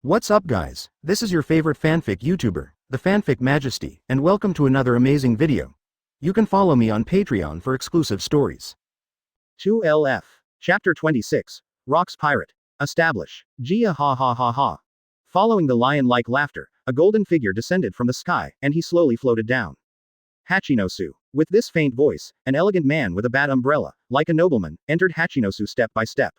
What's up guys, this is your favorite fanfic YouTuber, the Fanfic Majesty, and welcome to another amazing video. You can follow me on Patreon for exclusive stories. 2LF. Chapter 26. Rock's Pirate. Establish. Gia ha ha ha ha. Following the lion-like laughter, a golden figure descended from the sky, and he slowly floated down. Hachinosu. With this faint voice, an elegant man with a bat umbrella, like a nobleman, entered Hachinosu step by step.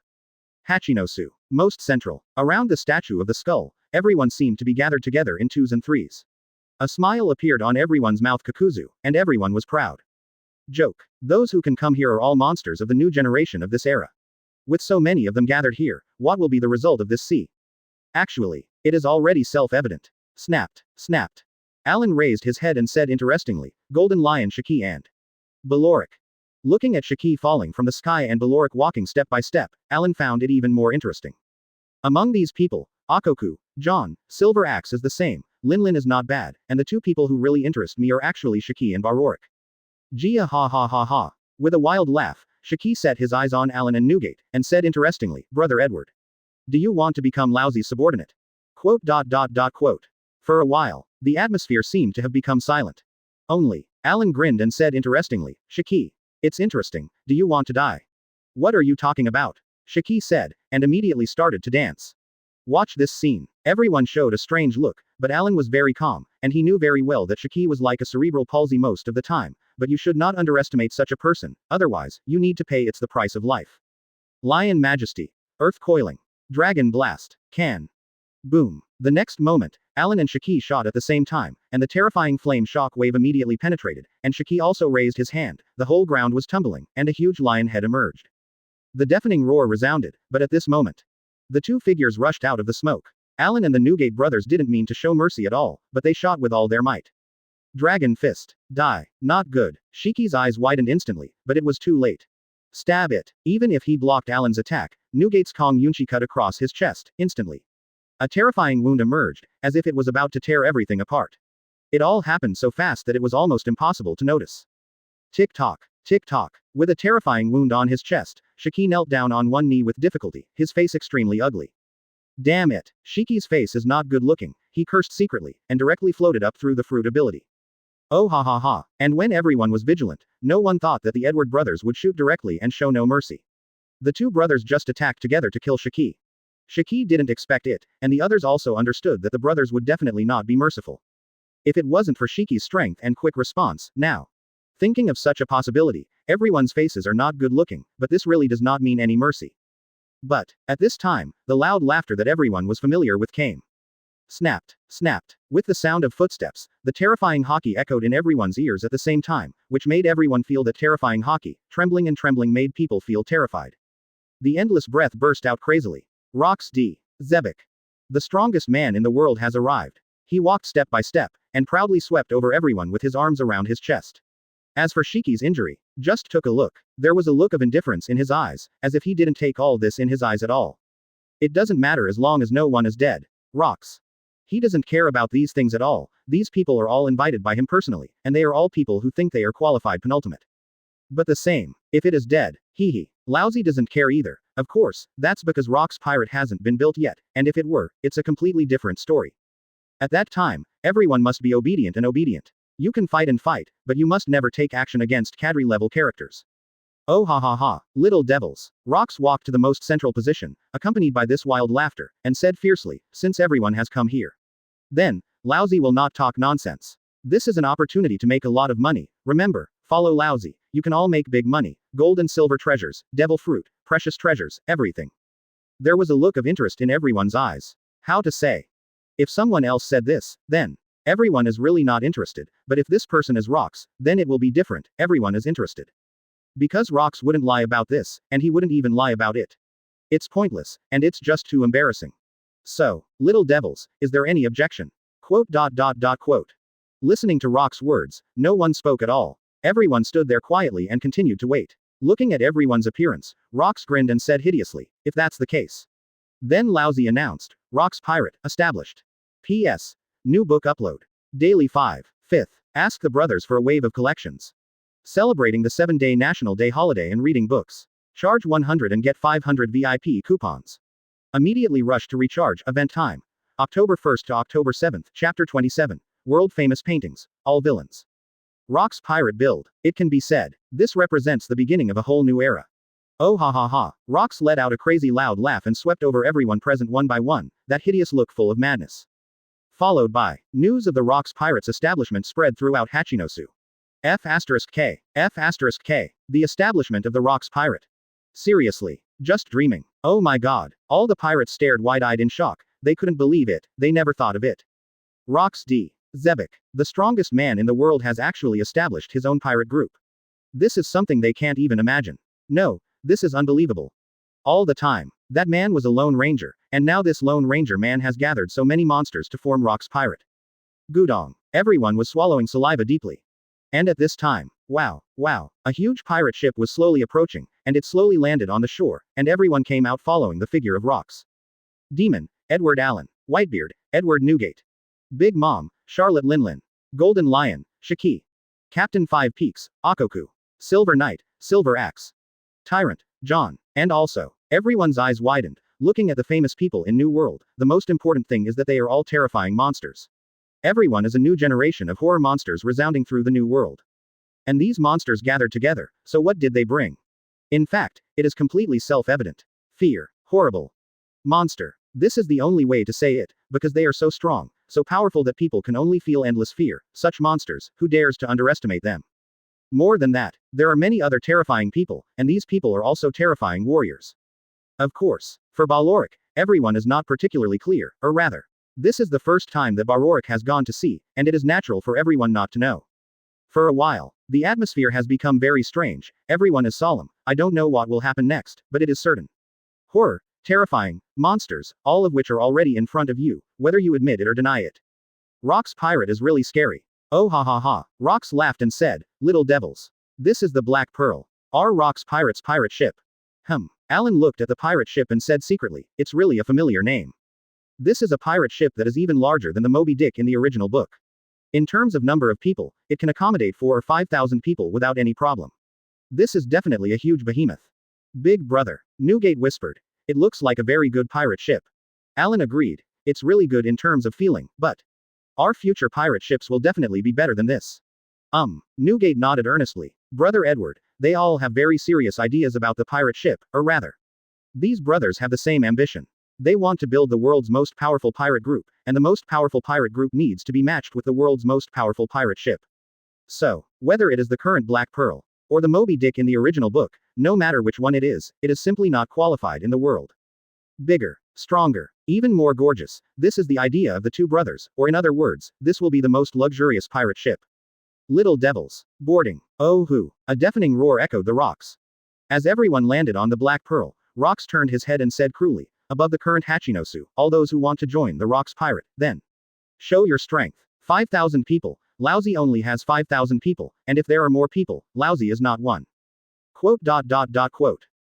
Hachinosu. Most central. Around the statue of the skull, everyone seemed to be gathered together in twos and threes. A smile appeared on everyone's mouth Kakuzu, and everyone was proud. Joke. Those who can come here are all monsters of the new generation of this era. With so many of them gathered here, what will be the result of this sea? Actually, it is already self-evident. Snapped. Snapped. Alan raised his head and said interestingly, Golden Lion Shiki and Baloric. Looking at Shiki falling from the sky and Baloric walking step by step, Alan found it even more interesting. Among these people, Akoku, John, Silver Axe is the same, Linlin is not bad, and the two people who really interest me are actually Shiki and Baloric. Gia ha ha ha ha. With a wild laugh, Shiki set his eyes on Alan and Newgate, and said interestingly, Brother Edward. Do you want to become Laozi's subordinate? Quote. For a while, the atmosphere seemed to have become silent. Only, Alan grinned and said interestingly, Shiki. It's interesting, do you want to die? What are you talking about? Shiki said, and immediately started to dance. Watch this scene. Everyone showed a strange look, but Alan was very calm, and he knew very well that Shiki was like a cerebral palsy most of the time, but you should not underestimate such a person, otherwise, you need to pay it's the price of life. Lion Majesty. Earth Coiling. Dragon Blast. Can. Boom. The next moment, Alan and Shiki shot at the same time, and the terrifying flame shock wave immediately penetrated, and Shiki also raised his hand, the whole ground was tumbling, and a huge lion head emerged. The deafening roar resounded, but at this moment, the two figures rushed out of the smoke. Alan and the Newgate brothers didn't mean to show mercy at all, but they shot with all their might. Dragon Fist. Die. Not good. Shiki's eyes widened instantly, but it was too late. Stab it. Even if he blocked Alan's attack, Newgate's Kong Yunchi cut across his chest, instantly. A terrifying wound emerged, as if it was about to tear everything apart. It all happened so fast that it was almost impossible to notice. Tick-tock. Tick-tock. With a terrifying wound on his chest, Shiki knelt down on one knee with difficulty, his face extremely ugly. Damn it. Shiki's face is not good looking, he cursed secretly, and directly floated up through the fruit ability. Oh ha ha ha. And when everyone was vigilant, no one thought that the Edward brothers would shoot directly and show no mercy. The two brothers just attacked together to kill Shiki. Shiki didn't expect it, and the others also understood that the brothers would definitely not be merciful. If it wasn't for Shiki's strength and quick response, now. Thinking of such a possibility, everyone's faces are not good looking, but this really does not mean any mercy. But, at this time, the loud laughter that everyone was familiar with came. Snapped. Snapped. With the sound of footsteps, the terrifying Haki echoed in everyone's ears at the same time, which made everyone feel that terrifying Haki, trembling and trembling made people feel terrified. The endless breath burst out crazily. Rox D. Zebek. The strongest man in the world has arrived. He walked step by step, and proudly swept over everyone with his arms around his chest. As for Shiki's injury, just took a look. There was a look of indifference in his eyes, as if he didn't take all this in his eyes at all. It doesn't matter as long as no one is dead. Rox. He doesn't care about these things at all, these people are all invited by him personally, and they are all people who think they are qualified penultimate. But the same, if it is dead, hee. Laozi doesn't care either. Of course, that's because Rock's pirate hasn't been built yet, and if it were, it's a completely different story. At that time, everyone must be obedient and obedient. You can fight and fight, but you must never take action against cadre-level characters. Oh ha ha ha, little devils. Rox walked to the most central position, accompanied by this wild laughter, and said fiercely, since everyone has come here. Then, Laozi will not talk nonsense. This is an opportunity to make a lot of money, remember, follow Laozi, you can all make big money, gold and silver treasures, devil fruit, precious treasures, everything. There was a look of interest in everyone's eyes. How to say? If someone else said this, then everyone is really not interested, but if this person is Rox, then it will be different, everyone is interested. Because Rox wouldn't lie about this, and he wouldn't even lie about it. It's pointless, and it's just too embarrassing. So, little devils, is there any objection? Quote. Listening to Rox's words, no one spoke at all. Everyone stood there quietly and continued to wait. Looking at everyone's appearance, Rox grinned and said hideously, if that's the case. Then Laozi announced, Rock's Pirate, established. P.S. New book upload. Daily 5. 5th. Ask the brothers for a wave of collections. Celebrating the 7-day National Day holiday and reading books. Charge 100 and get 500 VIP coupons. Immediately rush to recharge, event time. October 1st to October 7th, Chapter 27. World Famous Paintings. All Villains. Rock's pirate build. It can be said, this represents the beginning of a whole new era. Oh ha ha ha. Rox let out a crazy loud laugh and swept over everyone present one by one, that hideous look full of madness. Followed by, news of the Rox Pirates establishment spread throughout Hachinosu. F*K. F*K. The establishment of the Rox Pirate. Seriously. Just dreaming. Oh my god. All the pirates stared wide-eyed in shock, they couldn't believe it, they never thought of it. Rox D. Zebek, the strongest man in the world, has actually established his own pirate group. This is something they can't even imagine. No, this is unbelievable. All the time, that man was a lone ranger, and now this lone ranger man has gathered so many monsters to form Rock's pirate. Gudong. Everyone was swallowing saliva deeply. And at this time, wow, a huge pirate ship was slowly approaching, and it slowly landed on the shore, and everyone came out following the figure of Rox. Demon, Edward Allen. Whitebeard, Edward Newgate. Big Mom, Charlotte Linlin. Golden Lion, Shaki. Captain Five Peaks, Akoku. Silver Knight, Silver Axe. Tyrant, John. And also, everyone's eyes widened, looking at the famous people in New World. The most important thing is that they are all terrifying monsters. Everyone is a new generation of horror monsters resounding through the New World. And these monsters gathered together, so what did they bring? In fact, it is completely self-evident. Fear. Horrible. Monster. This is the only way to say it, because they are so strong, so powerful that people can only feel endless fear. Such monsters, who dares to underestimate them? More than that, there are many other terrifying people, and these people are also terrifying warriors. Of course, for Baloric, everyone is not particularly clear, or rather, this is the first time that Baloric has gone to sea, and it is natural for everyone not to know. For a while, the atmosphere has become very strange, everyone is solemn. I don't know what will happen next, but it is certain. Horror, terrifying, monsters, all of which are already in front of you, whether you admit it or deny it. Rock's pirate is really scary. Oh ha ha ha. Rox laughed and said, little devils. This is the Black Pearl. Our Rock's Pirates pirate ship. Alan looked at the pirate ship and said secretly, it's really a familiar name. This is a pirate ship that is even larger than the Moby Dick in the original book. In terms of number of people, it can accommodate 4,000 or 5,000 people without any problem. This is definitely a huge behemoth. Big brother. Newgate whispered. It looks like a very good pirate ship. Alan agreed. It's really good in terms of feeling, but our future pirate ships will definitely be better than this. Newgate nodded earnestly. Brother Edward, they all have very serious ideas about the pirate ship, or rather, these brothers have the same ambition. They want to build the world's most powerful pirate group, and the most powerful pirate group needs to be matched with the world's most powerful pirate ship. So, whether it is the current Black Pearl, or the Moby Dick in the original book, no matter which one it is simply not qualified in the world. Bigger, stronger, even more gorgeous, this is the idea of the two brothers, or in other words, this will be the most luxurious pirate ship. Little devils. Boarding. Oh hoo. A deafening roar echoed the rocks. As everyone landed on the Black Pearl, Rox turned his head and said cruelly, above the current Hachinosu, all those who want to join the Rox Pirate, then show your strength. 5,000 people. Laozi only has 5,000 people, and if there are more people, Laozi is not one. Quote.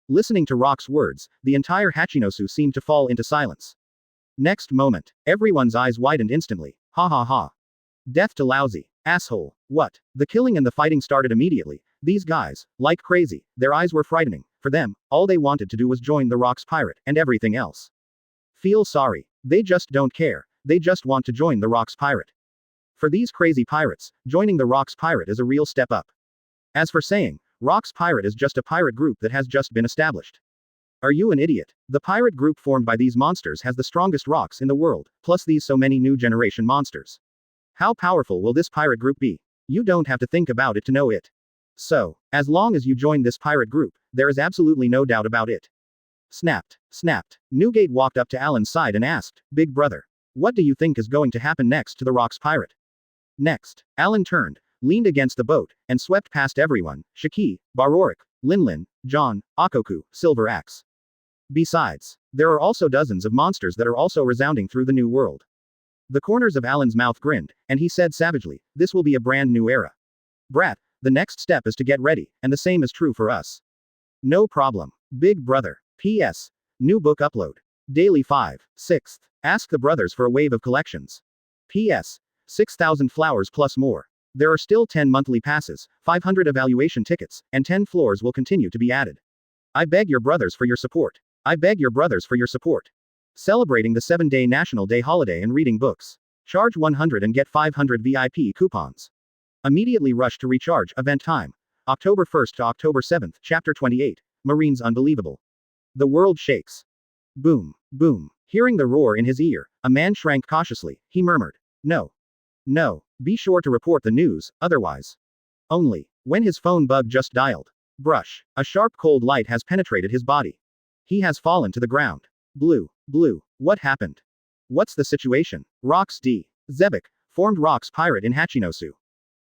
Listening to Rock's words, the entire Hachinosu seemed to fall into silence. Next moment, everyone's eyes widened instantly. Ha ha ha. Death to Laozi. Asshole. What? The killing and the fighting started immediately. These guys, like crazy, their eyes were frightening. For them, all they wanted to do was join the Rock's Pirate, and everything else. Feel sorry. They just don't care. They just want to join the Rock's Pirate. For these crazy pirates, joining the Rock's Pirate is a real step up. As for saying, Rock's Pirate is just a pirate group that has just been established. Are you an idiot? The pirate group formed by these monsters has the strongest rocks in the world, plus these so many new generation monsters. How powerful will this pirate group be? You don't have to think about it to know it. So, as long as you join this pirate group, there is absolutely no doubt about it. Snapped. Newgate walked up to Alan's side and asked, Big brother, what do you think is going to happen next to the Rock's Pirate? Next, Alan turned, leaned against the boat, and swept past everyone, Shaki, Baloric, Linlin, John, Akoku, Silver Axe. Besides, there are also dozens of monsters that are also resounding through the New World. The corners of Alan's mouth grinned, and he said savagely, this will be a brand new era. Brat, the next step is to get ready, and the same is true for us. No problem. Big brother. P.S. New book upload. Daily 5. 6th. Ask the brothers for a wave of collections. P.S. 6,000 flowers plus more. There are still 10 monthly passes, 500 evaluation tickets, and 10 floors will continue to be added. I beg your brothers for your support. Celebrating the 7-day National Day holiday and reading books. Charge 100 and get 500 VIP coupons. Immediately rush to recharge. Event time. October 1st to October 7th, Chapter 28. Marines Unbelievable. The world shakes. Boom, boom. Hearing the roar in his ear, a man shrank cautiously. He murmured, "No. No. Be sure to report the news, otherwise." Only. When his phone bug just dialed. Brush. A sharp cold light has penetrated his body. He has fallen to the ground. Blue. Blue. What happened? What's the situation? Rox D. Zebek, formed Rox Pirate in Hachinosu.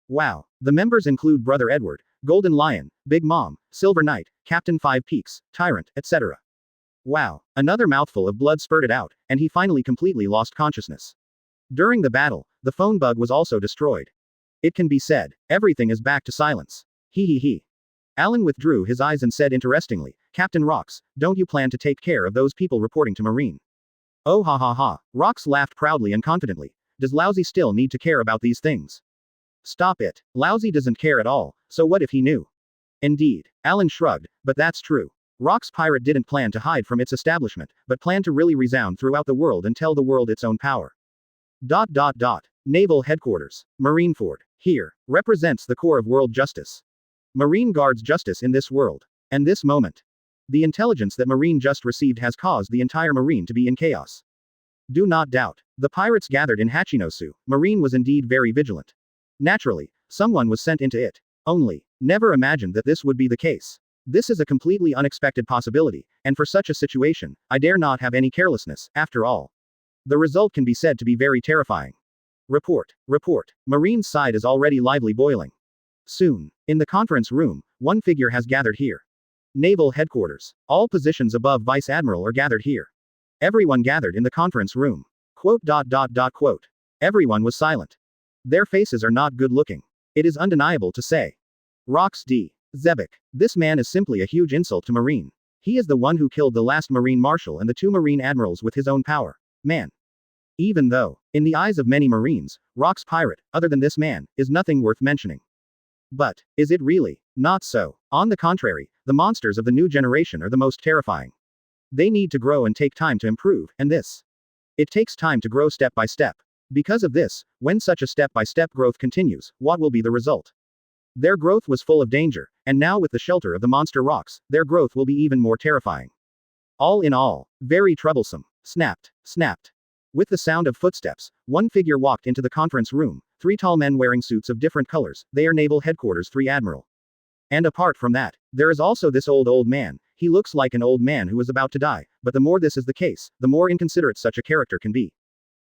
Wow. The members include Brother Edward, Golden Lion, Big Mom, Silver Knight, Captain Five Peaks, Tyrant, etc. Wow. Another mouthful of blood spurted out, and he finally completely lost consciousness. During the battle, the phone bug was also destroyed. It can be said, everything is back to silence. He. Alan withdrew his eyes and said interestingly, "Captain Rox, don't you plan to take care of those people reporting to Marine?" Oh ha ha ha. Rox laughed proudly and confidently. Does Laozi still need to care about these things? Stop it. Laozi doesn't care at all, so what if he knew? Indeed. Alan shrugged, but that's true. Rox Pirate didn't plan to hide from its establishment, but planned to really resound throughout the world and tell the world its own power. Naval Headquarters. Marineford. Here. Represents the core of world justice. Marine guards justice in this world. And this moment. The intelligence that Marine just received has caused the entire Marine to be in chaos. Do not doubt. The pirates gathered in Hachinosu. Marine was indeed very vigilant. Naturally, someone was sent into it. Only. Never imagined that this would be the case. This is a completely unexpected possibility, and for such a situation, I dare not have any carelessness, after all. The result can be said to be very terrifying. Report. Marine's side is already lively boiling. Soon. In the conference room, one figure has gathered here. Naval Headquarters. All positions above Vice Admiral are gathered here. Everyone gathered in the conference room. Quote. Everyone was silent. Their faces are not good looking. It is undeniable to say. Rox D. Zebek. This man is simply a huge insult to Marine. He is the one who killed the last Marine Marshal and the 2 Marine Admirals with his own power. Man. Even though, in the eyes of many Marines, Rox Pirate, other than this man, is nothing worth mentioning. But, is it really? Not so. On the contrary, the monsters of the new generation are the most terrifying. They need to grow and take time to improve, and this. It takes time to grow step by step. Because of this, when such a step-by-step growth continues, what will be the result? Their growth was full of danger, and now with the shelter of the monster rocks, their growth will be even more terrifying. All in all, very troublesome. Snapped. With the sound of footsteps, one figure walked into the conference room, 3 tall men wearing suits of different colors, they are Naval Headquarters 3 Admiral. And apart from that, there is also this old man, he looks like an old man who is about to die, but the more this is the case, the more inconsiderate such a character can be.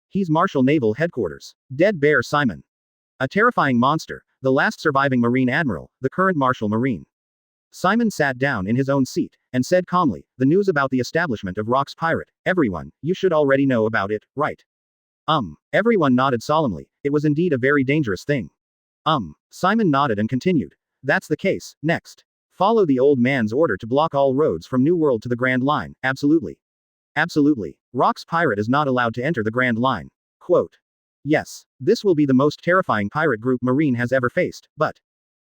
He's Marshal Naval Headquarters. Dead Bear Simon. A terrifying monster, the last surviving Marine Admiral, the current Marshal Marine. Simon sat down in his own seat, and said calmly, the news about the establishment of Rox Pirate, everyone, you should already know about it, right? Everyone nodded solemnly, it was indeed a very dangerous thing. Simon nodded and continued. That's the case, next. Follow the old man's order to block all roads from New World to the Grand Line, absolutely. Absolutely. Rox Pirate is not allowed to enter the Grand Line. Quote. Yes. This will be the most terrifying pirate group Marine has ever faced, but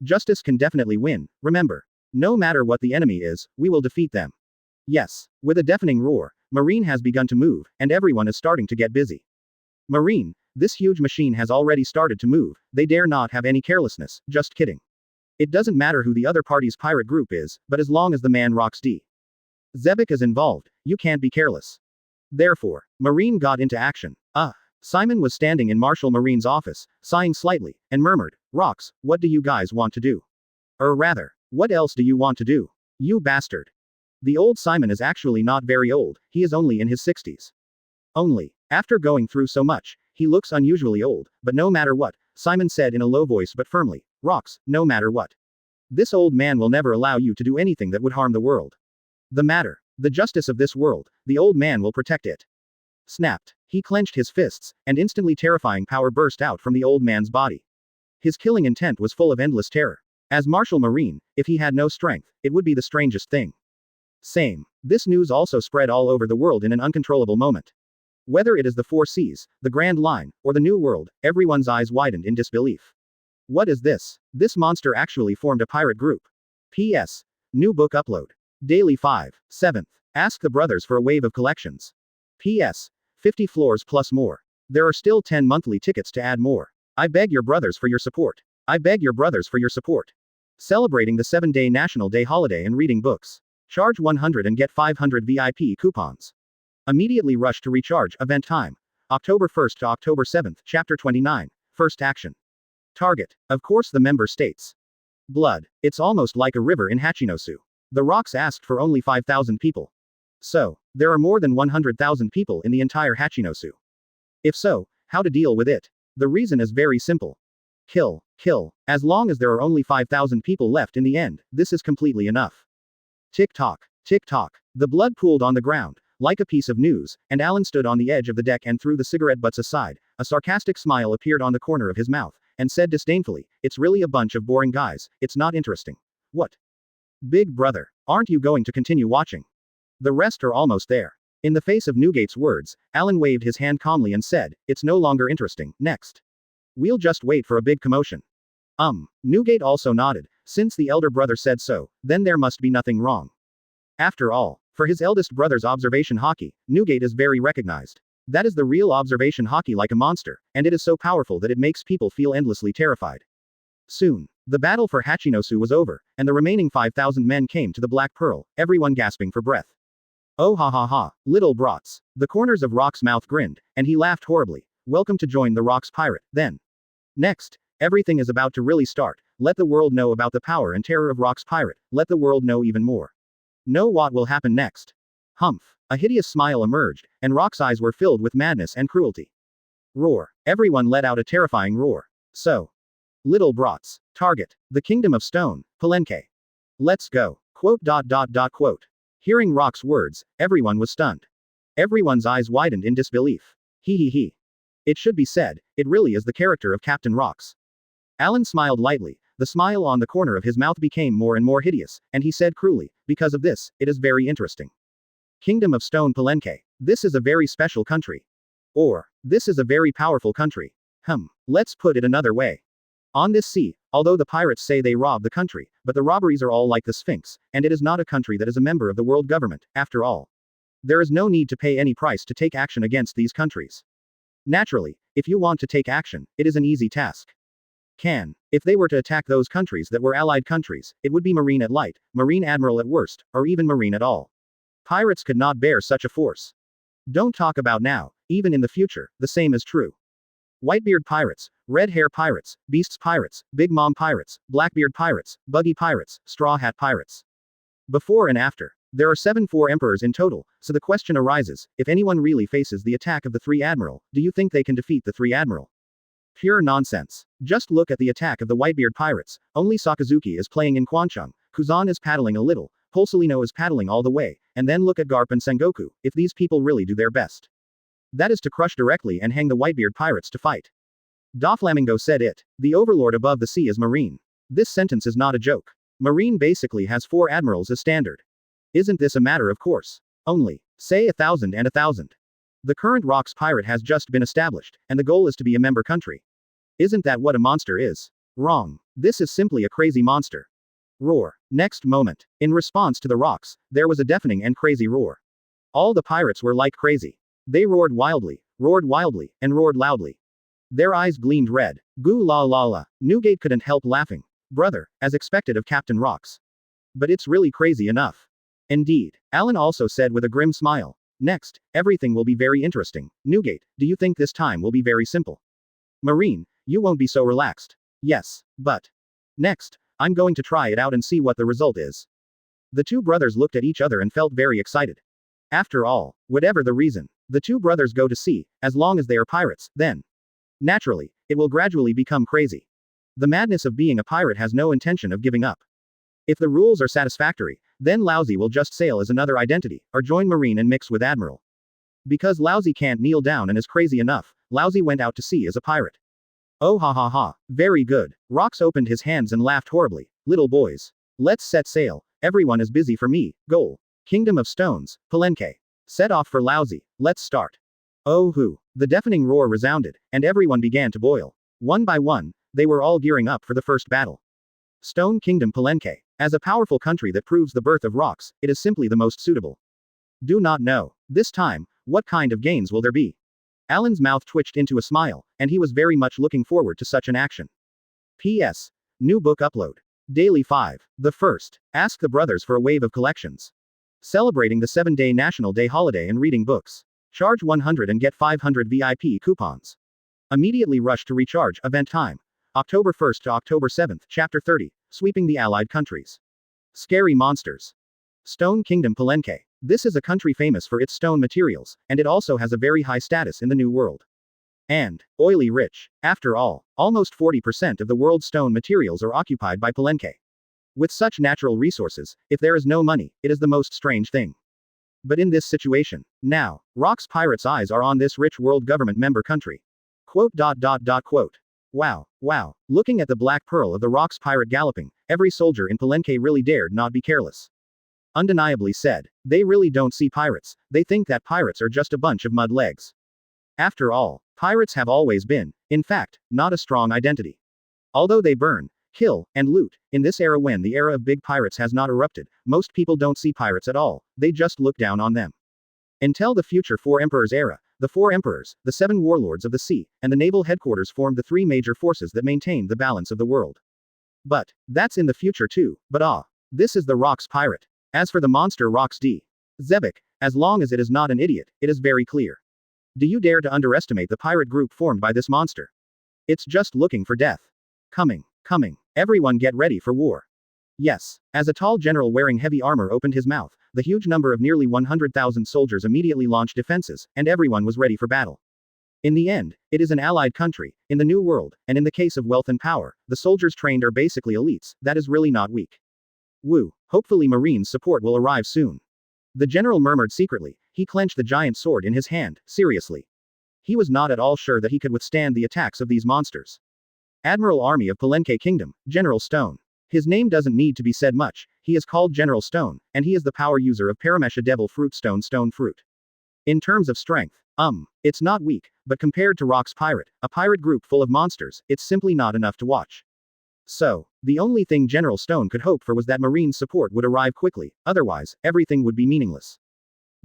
justice can definitely win, remember. No matter what the enemy is, we will defeat them. Yes. With a deafening roar, Marine has begun to move, and everyone is starting to get busy. Marine, this huge machine has already started to move, they dare not have any carelessness, just kidding. It doesn't matter who the other party's pirate group is, but as long as the man Rox D. Zebek is involved, you can't be careless. Therefore, Marine got into action. Simon was standing in Marshal Marine's office, sighing slightly, and murmured, Rox, what do you guys want to do? Or rather, what else do you want to do? You bastard. The old Simon is actually not very old, he is only in his 60s. Only, after going through so much, he looks unusually old, but no matter what, Simon said in a low voice but firmly, Rox, no matter what. This old man will never allow you to do anything that would harm the world. The justice of this world, the old man will protect it. Snapped. He clenched his fists, and instantly terrifying power burst out from the old man's body. His killing intent was full of endless terror. As Marshal Marine, if he had no strength, it would be the strangest thing. Same. This news also spread all over the world in an uncontrollable moment. Whether it is the 4 Seas, the Grand Line, or the New World, everyone's eyes widened in disbelief. What is this? This monster actually formed a pirate group. P.S. New book upload. Daily 5. 7th. Ask the brothers for a wave of collections. P.S. 50 floors plus more. There are still 10 monthly tickets to add more. I beg your brothers for your support. I beg your brothers for your support. Celebrating the 7-day National Day holiday and reading books. Charge 100 and get 500 VIP coupons. Immediately rush to recharge. Event time. October 1st to October 7th, Chapter 29. First action. Target. Of course, the member states. Blood. It's almost like a river in Hachinosu. The rocks asked for only 5,000 people. So, there are more than 100,000 people in the entire Hachinosu. If so, how to deal with it? The reason is very simple. Kill, kill. As long as there are only 5,000 people left in the end, this is completely enough. Tick-tock, tick-tock. The blood pooled on the ground, like a piece of news, and Alan stood on the edge of the deck and threw the cigarette butts aside. A sarcastic smile appeared on the corner of his mouth, and said disdainfully, "It's really a bunch of boring guys, it's not interesting." What? Big brother, aren't you going to continue watching? The rest are almost there. In the face of Newgate's words, Alan waved his hand calmly and said, "It's no longer interesting, next. We'll just wait for a big commotion." Newgate also nodded. Since the elder brother said so, then there must be nothing wrong. After all, for his eldest brother's observation Haki, Newgate is very recognized. That is the real observation Haki, like a monster, and it is so powerful that it makes people feel endlessly terrified. Soon, the battle for Hachinosu was over, and the remaining 5,000 men came to the Black Pearl, everyone gasping for breath. Oh ha ha ha, little brats. The corners of Rock's mouth grinned, and he laughed horribly. Welcome to join the Rock's pirate, then. Next, everything is about to really start. Let the world know about the power and terror of Rock's pirate. Let the world know even more. Know what will happen next. Humph. A hideous smile emerged, and Rock's eyes were filled with madness and cruelty. Roar. Everyone let out a terrifying roar. So. Little brats. Target. The Kingdom of Stone, Palenque. Let's go. Quote. Hearing Rock's words, everyone was stunned. Everyone's eyes widened in disbelief. He. It should be said, it really is the character of Captain Rocks. Alan smiled lightly. The smile on the corner of his mouth became more and more hideous, and he said cruelly, "Because of this, it is very interesting. Kingdom of Stone Palenque. This is a very special country. Or, this is a very powerful country. Let's put it another way. On this sea, although the pirates say they rob the country, but the robberies are all like the Sphinx, and it is not a country that is a member of the world government, after all. There is no need to pay any price to take action against these countries. Naturally, if you want to take action, it is an easy task. If they were to attack those countries that were allied countries, it would be Marine at light, Marine Admiral at worst, or even Marine at all. Pirates could not bear such a force. Don't talk about now, even in the future, the same is true. Whitebeard Pirates, Red Hair Pirates, Beasts Pirates, Big Mom Pirates, Blackbeard Pirates, Buggy Pirates, Straw Hat Pirates. Before and after. There are 4 emperors in total, so the question arises, if anyone really faces the attack of the 3 Admiral, do you think they can defeat the 3 Admiral? Pure nonsense. Just look at the attack of the Whitebeard Pirates. Only Sakazuki is playing in Kwanchung, Kuzan is paddling a little, Polsolino is paddling all the way, and then look at Garp and Sengoku, if these people really do their best. That is to crush directly and hang the Whitebeard Pirates to fight. Doflamingo said it. The overlord above the sea is Marine. This sentence is not a joke. Marine basically has 4 admirals as standard. Isn't this a matter of course? Only, say 1,000 and 1,000. The current Rocks pirate has just been established, and the goal is to be a member country. Isn't that what a monster is? Wrong. This is simply a crazy monster. Roar. Next moment. In response to the Rocks, there was a deafening and crazy roar. All the pirates were like crazy. They roared wildly, and roared loudly. Their eyes gleamed red. Goo la la la. Newgate couldn't help laughing. Brother, as expected of Captain Rocks. But it's really crazy enough. Indeed. Alan also said with a grim smile. Next, everything will be very interesting. Newgate, do you think this time will be very simple? Marine, you won't be so relaxed. Yes, but. Next, I'm going to try it out and see what the result is. The 2 brothers looked at each other and felt very excited. After all, whatever the reason, the 2 brothers go to sea, as long as they are pirates, then. Naturally, it will gradually become crazy. The madness of being a pirate has no intention of giving up. If the rules are satisfactory, then Laozi will just sail as another identity, or join Marine and mix with Admiral. Because Laozi can't kneel down and is crazy enough, Laozi went out to sea as a pirate. Oh ha ha ha, very good. Rocks opened his hands and laughed horribly. Little boys. Let's set sail, everyone is busy for me, goal. Kingdom of Stones, Palenque. Set off for Laozi, let's start. Oh hoo. The deafening roar resounded, and everyone began to boil. One by one, they were all gearing up for the first battle. Stone Kingdom Palenque. As a powerful country that proves the birth of Rocks, it is simply the most suitable. Do not know. This time, What kind of gains will there be? Alan's mouth twitched into a smile, and he was very much looking forward to such an action. P.S. New book upload. Daily 5. The first. Ask the brothers for a wave of collections. Celebrating the 7-day National Day holiday and reading books. Charge 100 and get 500 VIP coupons. Immediately rush to recharge. Event time. October 1st to October 7th. Chapter 30. Sweeping the Allied countries. Scary monsters. Stone Kingdom Palenque. This is a country famous for its stone materials, and it also has a very high status in the New World. And oily rich. After all, almost 40% of the world's stone materials are occupied by Palenque. With such natural resources, if there is no money, it is the most strange thing. But in this situation, now, Rock's Pirates' eyes are on this rich world government member country. Quote. Wow, looking at the black pearl of the Rock's pirate galloping, every soldier in Palenque really dared not be careless. Undeniably said, they really don't see pirates, they think that pirates are just a bunch of mud legs. After all, pirates have always been, in fact, not a strong identity. Although they burn, kill, and loot, in this era when the era of big pirates has not erupted, most people don't see pirates at all, they just look down on them. Until the future Four Emperors era, the Four Emperors, the 7 warlords of the sea, and the naval headquarters formed the 3 major forces that maintained the balance of the world. But that's in the future too, but this is the Rock's pirate. As for the monster Rock's D. Zebek, as long as it is not an idiot, it is very clear. Do you dare to underestimate the pirate group formed by this monster? It's just looking for death. Coming. Everyone get ready for war. Yes. As a tall general wearing heavy armor opened his mouth, the huge number of nearly 100,000 soldiers immediately launched defenses, and everyone was ready for battle. In the end, it is an allied country, in the New World, and in the case of wealth and power, the soldiers trained are basically elites, that is really not weak. Woo, hopefully Marines' support will arrive soon. The general murmured secretly, he clenched the giant sword in his hand, seriously. He was not at all sure that he could withstand the attacks of these monsters. Admiral Army of Palenque Kingdom, General Stone. His name doesn't need to be said much, he is called General Stone, and he is the power user of Paramesha Devil Fruit Stone Fruit. In terms of strength, it's not weak, but compared to Rock's pirate, a pirate group full of monsters, it's simply not enough to watch. So, the only thing General Stone could hope for was that Marine support would arrive quickly, otherwise, everything would be meaningless.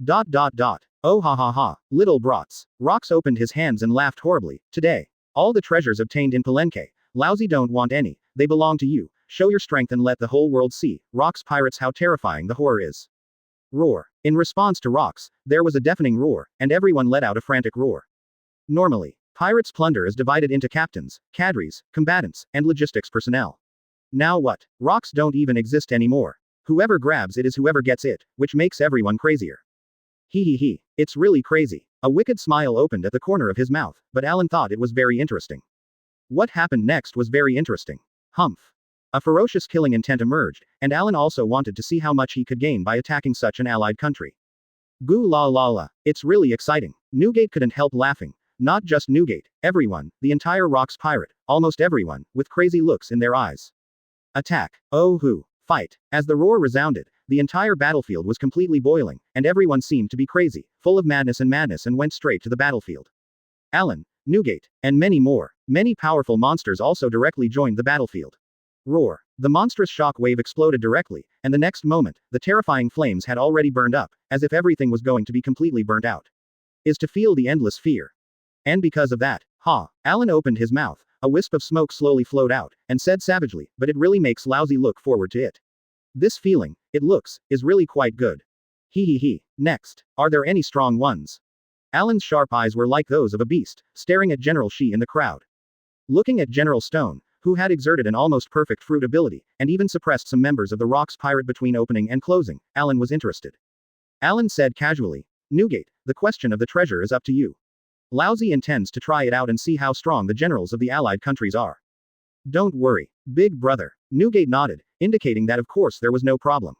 Oh ha, little brats. Rox opened his hands and laughed horribly. Today, all the treasures obtained in Palenque, Laozi don't want any, they belong to you, show your strength and let the whole world see, Rock's pirates how terrifying the horror is. Roar. In response to Rox, there was a deafening roar, and everyone let out a frantic roar. Normally, pirates' plunder is divided into captains, cadres, combatants, and logistics personnel. Now what? Rocks don't even exist anymore. Whoever grabs it is whoever gets it, which makes everyone crazier. He. It's really crazy. A wicked smile opened at the corner of his mouth, but Alan thought it was very interesting. What happened next was very interesting. Humph. A ferocious killing intent emerged, and Alan also wanted to see how much he could gain by attacking such an allied country. Goo la. It's really exciting. Newgate couldn't help laughing. Not just Newgate, everyone, the entire Rock's pirate, almost everyone, with crazy looks in their eyes. Attack. Oh hoo. Fight. As the roar resounded, the entire battlefield was completely boiling, and everyone seemed to be crazy, full of madness and went straight to the battlefield. Alan, Newgate, and many more, many powerful monsters also directly joined the battlefield. Roar. The monstrous shock wave exploded directly, and the next moment, the terrifying flames had already burned up, as if everything was going to be completely burnt out. Is to feel the endless fear. And because of that, Alan opened his mouth, a wisp of smoke slowly flowed out, and said savagely, but it really makes Laozi look forward to it. This feeling, it looks, is really quite good. He. Next, are there any strong ones? Alan's sharp eyes were like those of a beast, staring at General Shi in the crowd. Looking at General Stone, who had exerted an almost perfect fruit ability, and even suppressed some members of the Rock's pirate between opening and closing, Alan was interested. Alan said casually, Newgate, the question of the treasure is up to you. Laozi intends to try it out and see how strong the generals of the allied countries are. Don't worry, big brother. Newgate nodded, indicating that of course there was no problem.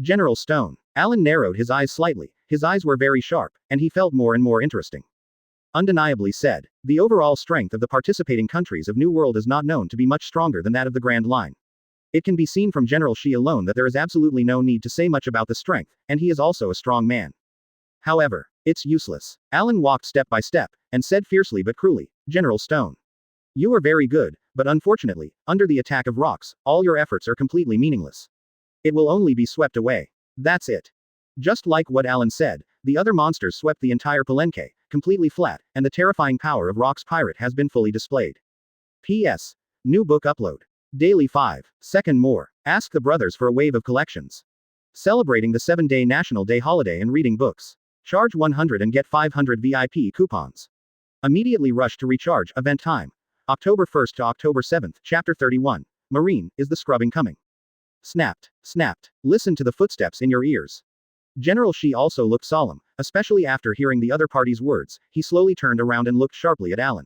General Stone. Alan narrowed his eyes slightly, his eyes were very sharp, and he felt more and more interesting. Undeniably said, the overall strength of the participating countries of New World is not known to be much stronger than that of the Grand Line. It can be seen from General Shi alone that there is absolutely no need to say much about the strength, and he is also a strong man. However, it's useless. Alan walked step by step, and said fiercely but cruelly, General Stone. You are very good, but unfortunately, under the attack of rocks, all your efforts are completely meaningless. It will only be swept away. That's it. Just like what Alan said, The other monsters swept the entire Palenque, completely flat, and the terrifying power of Rock's pirate has been fully displayed. P.S. New book upload. Daily 5-second more. Ask the brothers for a wave of collections. Celebrating the 7-day National Day holiday and reading books. Charge 100 and get 500 VIP coupons. Immediately rush to recharge. Event time. October 1st to October 7th. Chapter 31. Marine, is the scrubbing coming? Snapped. Snapped. Listen to the footsteps in your ears. General Shi also looked solemn, especially after hearing the other party's words. He slowly turned around and looked sharply at Alan.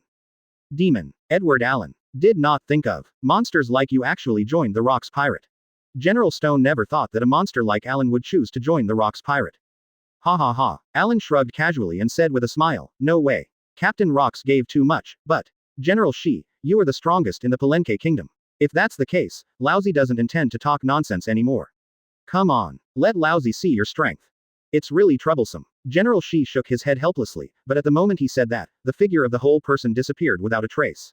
Demon. Edward Allen. Did not think of. Monsters like you actually joined the Rock's pirate. General Stone never thought that a monster like Alan would choose to join the Rock's pirate. Ha ha ha. Alan shrugged casually and said with a smile, no way. Captain Rocks gave too much, but, General Shi, you are the strongest in the Palenque kingdom. If that's the case, Laozi doesn't intend to talk nonsense anymore. Come on. Let Laozi see your strength. It's really troublesome. General Shi shook his head helplessly, but at the moment he said that, the figure of the whole person disappeared without a trace.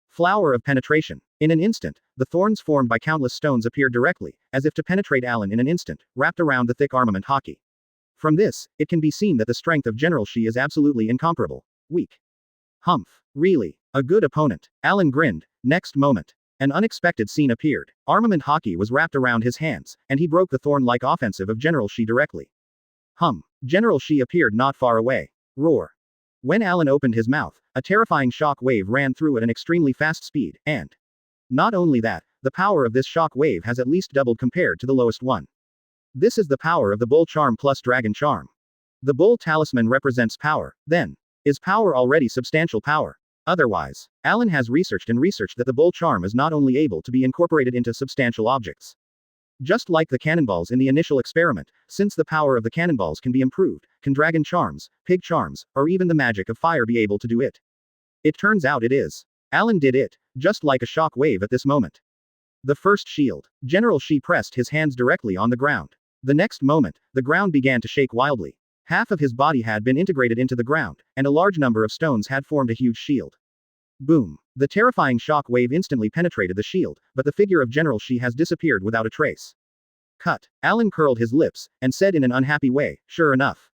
Flower of penetration. In an instant, the thorns formed by countless stones appeared directly, as if to penetrate Alan in an instant, wrapped around the thick armament Haki. From this, it can be seen that the strength of General Shi is absolutely incomparable. Weak. Humph. Really? A good opponent. Alan grinned. Next moment. An unexpected scene appeared. Armament Haki was wrapped around his hands, and he broke the thorn-like offensive of General Shi directly. General Shi appeared not far away. Roar. When Alan opened his mouth, a terrifying shock wave ran through at an extremely fast speed, and not only that, the power of this shock wave has at least doubled compared to the lowest one. This is the power of the Bull Charm plus Dragon Charm. The Bull Talisman represents power, then. Is power already substantial power? Otherwise, Alan has researched that the Bull Charm is not only able to be incorporated into substantial objects. Just like the cannonballs in the initial experiment, since the power of the cannonballs can be improved, can dragon charms, pig charms, or even the magic of fire be able to do it? It turns out it is. Alan did it, just like a shock wave at this moment. The first shield. General Shi pressed his hands directly on the ground. The next moment, the ground began to shake wildly. Half of his body had been integrated into the ground, and a large number of stones had formed a huge shield. Boom. The terrifying shock wave instantly penetrated the shield, but the figure of General Shi has disappeared without a trace. Cut. Alan curled his lips, and said in an unhappy way, sure enough.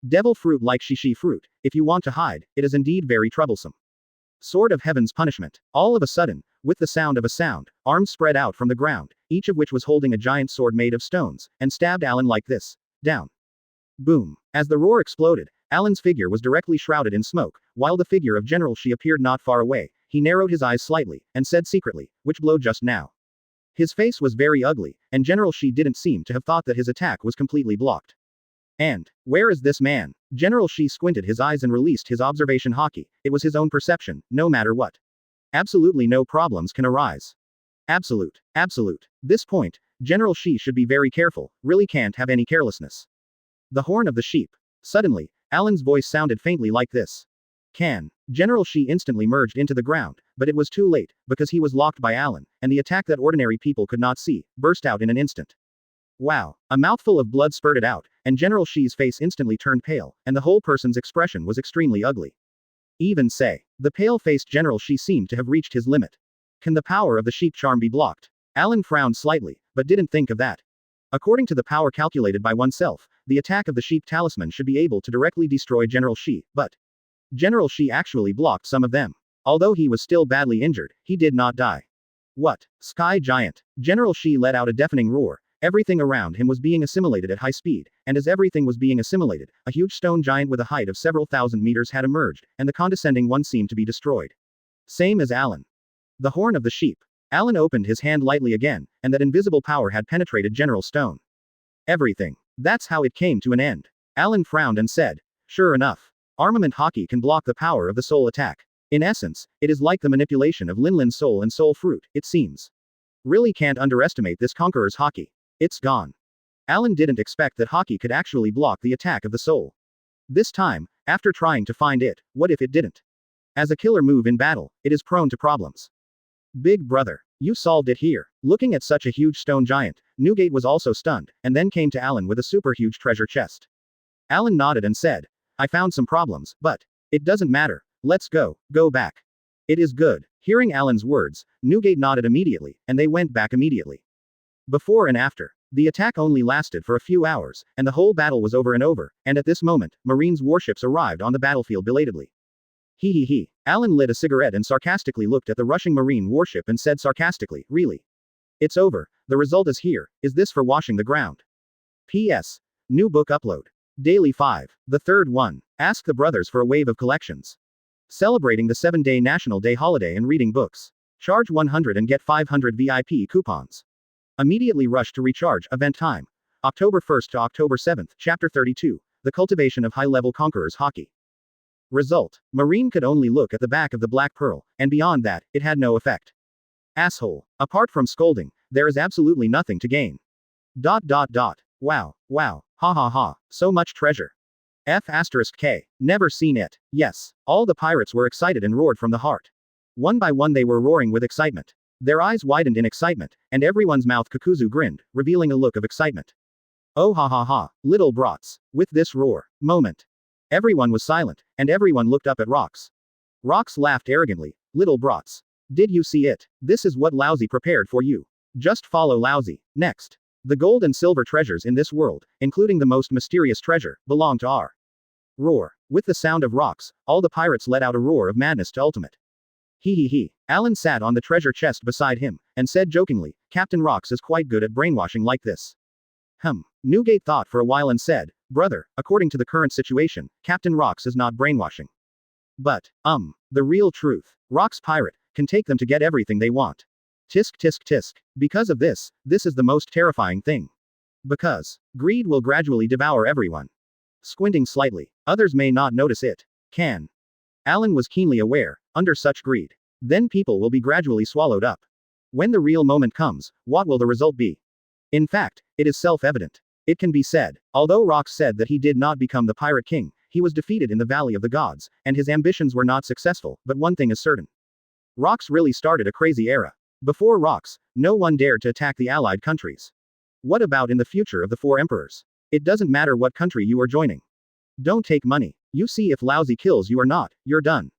Devil fruit like shishi fruit, if you want to hide, it is indeed very troublesome. Sword of Heaven's punishment. All of a sudden, with the sound of a sound, arms spread out from the ground, each of which was holding a giant sword made of stones, and stabbed Alan like this. Down. Boom. As the roar exploded, Alan's figure was directly shrouded in smoke, while the figure of General Shi appeared not far away. He narrowed his eyes slightly, and said secretly, which blow just now? His face was very ugly, and General Shi didn't seem to have thought that his attack was completely blocked. And, where is this man? General Shi squinted his eyes and released his observation Haki. It was his own perception, no matter what. Absolutely no problems can arise. Absolute. This point, General Shi should be very careful, really can't have any carelessness. The horn of the sheep. Suddenly, Alan's voice sounded faintly like this. General Shi instantly merged into the ground, but it was too late, because he was locked by Alan, and the attack that ordinary people could not see, burst out in an instant. Wow. A mouthful of blood spurted out, and General Shi's face instantly turned pale, and the whole person's expression was extremely ugly. Even say, the pale-faced General Shi seemed to have reached his limit. Can the power of the sheep charm be blocked? Alan frowned slightly, but didn't think of that. According to the power calculated by oneself, the attack of the sheep talisman should be able to directly destroy General Shi, but General Shi actually blocked some of them. Although he was still badly injured, he did not die. What? Sky Giant. General Shi let out a deafening roar. Everything around him was being assimilated at high speed, and as everything was being assimilated, a huge stone giant with a height of several thousand meters had emerged, and the condescending one seemed to be destroyed. Same as Alan. The horn of the sheep. Alan opened his hand lightly again, and that invisible power had penetrated General Stone. Everything. That's how it came to an end. Alan frowned and said, sure enough. Armament Haki can block the power of the soul attack. In essence, it is like the manipulation of Linlin's soul and soul fruit, it seems. Really can't underestimate this Conqueror's Haki. It's gone. Alan didn't expect that Haki could actually block the attack of the soul. This time, after trying to find it, what if it didn't? As a killer move in battle, it is prone to problems. Big brother, you solved it here. Looking at such a huge stone giant, Newgate was also stunned, and then came to Alan with a super huge treasure chest. Alan nodded and said, I found some problems, but it doesn't matter. Let's go back. It is good. Hearing Alan's words, Newgate nodded immediately, and they went back immediately. Before and after. The attack only lasted for a few hours, and the whole battle was over, and at this moment, Marines' warships arrived on the battlefield belatedly. He. Alan lit a cigarette and sarcastically looked at the rushing Marine warship and said sarcastically, really? It's over, the result is here, is this for washing the ground? P.S. New book upload. Daily 5. The third one. Ask the brothers for a wave of collections. Celebrating the 7-day National Day holiday and reading books. Charge 100 and get 500 VIP coupons. Immediately rush to recharge, event time. October 1st to October 7th, Chapter 32. The cultivation of high-level conquerors Haki. Result. Marine could only look at the back of the black pearl, and beyond that, it had no effect. Asshole. Apart from scolding, there is absolutely nothing to gain. Wow. Ha. So much treasure. F*K. Never seen it. Yes. All the pirates were excited and roared from the heart. One by one they were roaring with excitement. Their eyes widened in excitement, and everyone's mouth Kakuzu grinned, revealing a look of excitement. Oh ha, little brats. With this roar. Moment. Everyone was silent, and everyone looked up at Rox. Rox laughed arrogantly. Little brats. Did you see it? This is what Laozi prepared for you. Just follow Laozi. Next. The gold and silver treasures in this world, including the most mysterious treasure, belong to our roar. With the sound of Rox, all the pirates let out a roar of madness to ultimate. He. Alan sat on the treasure chest beside him, and said jokingly, Captain Rox is quite good at brainwashing like this. Newgate thought for a while and said, brother, according to the current situation, Captain Rox is not brainwashing. But, the real truth. Rox pirate, can take them to get everything they want. Tisk. Because of this is the most terrifying thing. Because greed will gradually devour everyone. Squinting slightly, others may not notice it. Alan was keenly aware, under such greed, then people will be gradually swallowed up. When the real moment comes, what will the result be? In fact, it is self-evident. It can be said, although Rox said that he did not become the Pirate King, he was defeated in the Valley of the Gods, and his ambitions were not successful, but one thing is certain. Rox really started a crazy era. Before Rox, no one dared to attack the allied countries. What about in the future of the 4 emperors? It doesn't matter what country you are joining. Don't take money. You see if Laozi kills you or not, you're done.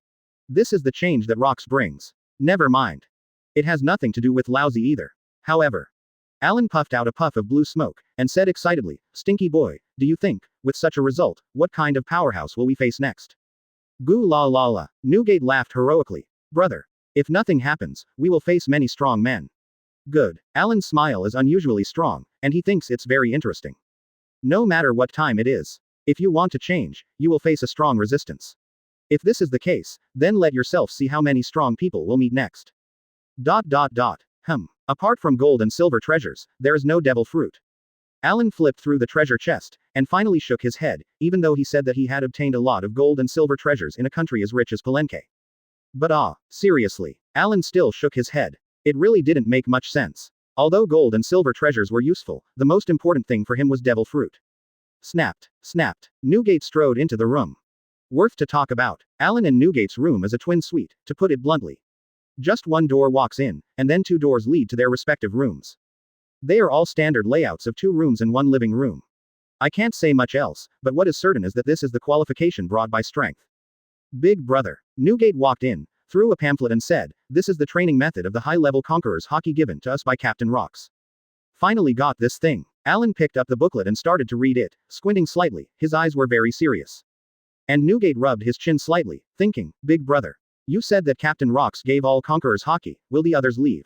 This is the change that Rox brings. Never mind. It has nothing to do with Laozi either. However, Alan puffed out a puff of blue smoke, and said excitedly, Stinky boy, do you think, with such a result, what kind of powerhouse will we face next? Goo la. Newgate laughed heroically. Brother. If nothing happens, we will face many strong men. Good. Alan's smile is unusually strong, and he thinks it's very interesting. No matter what time it is. If you want to change, you will face a strong resistance. If this is the case, then let yourself see how many strong people will meet next. Apart from gold and silver treasures, there is no devil fruit. Alan flipped through the treasure chest, and finally shook his head, even though he said that he had obtained a lot of gold and silver treasures in a country as rich as Palenque. But seriously. Alan still shook his head. It really didn't make much sense. Although gold and silver treasures were useful, the most important thing for him was devil fruit. Snapped. Newgate strode into the room. Worth to talk about. Alan and Newgate's room is a twin suite, to put it bluntly. Just one door walks in, and then 2 doors lead to their respective rooms. They are all standard layouts of 2 rooms and 1 living room. I can't say much else, but what is certain is that this is the qualification brought by strength. Big brother. Newgate walked in, threw a pamphlet and said, this is the training method of the high-level conquerors Haki given to us by Captain Rox. Finally got this thing. Alan picked up the booklet and started to read it, squinting slightly, his eyes were very serious. And Newgate rubbed his chin slightly, thinking, big brother. You said that Captain Rox gave all conquerors Haki, will the others leave?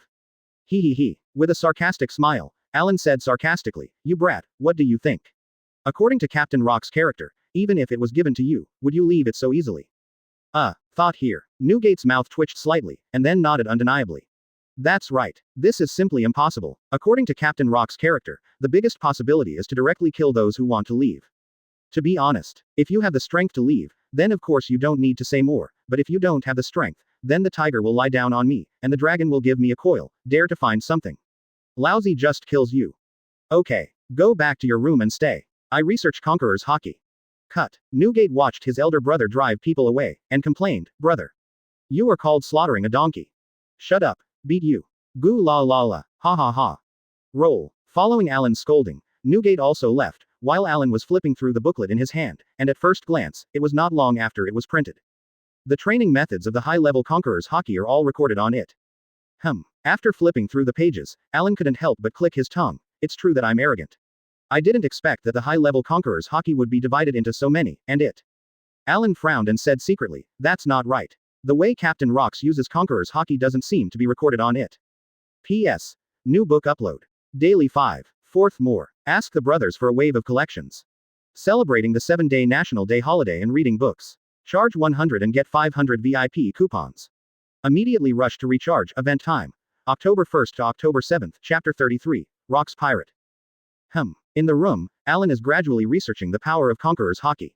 He. With a sarcastic smile, Alan said sarcastically, you brat, what do you think? According to Captain Rox's character, even if it was given to you, would you leave it so easily? Thought here. Newgate's mouth twitched slightly, and then nodded undeniably. That's right. This is simply impossible. According to Captain Rox's character, the biggest possibility is to directly kill those who want to leave. To be honest, if you have the strength to leave, then of course you don't need to say more, but if you don't have the strength, then the tiger will lie down on me, and the dragon will give me a coil, dare to find something. Laozi just kills you. Okay. Go back to your room and stay. I research Conqueror's Haki. Cut. Newgate watched his elder brother drive people away, and complained, brother. You are called slaughtering a donkey. Shut up. Beat you. Goo la. Ha. Roll. Following Alan's scolding, Newgate also left, while Alan was flipping through the booklet in his hand, and at first glance, it was not long after it was printed. The training methods of the high-level conquerors Haki are all recorded on it. After flipping through the pages, Alan couldn't help but click his tongue, it's true that I'm arrogant. I didn't expect that the high-level Conqueror's Haki would be divided into so many, and it. Alan frowned and said secretly, that's not right. The way Captain Rox uses Conqueror's Haki doesn't seem to be recorded on it. P.S. New book upload. Daily 5. 4th more. Ask the brothers for a wave of collections. Celebrating the 7-day National Day holiday and reading books. Charge 100 and get 500 VIP coupons. Immediately rush to recharge. Event time. October 1st to October 7th, Chapter 33. Rox Pirate. In the room, Alan is gradually researching the power of Conqueror's Haki.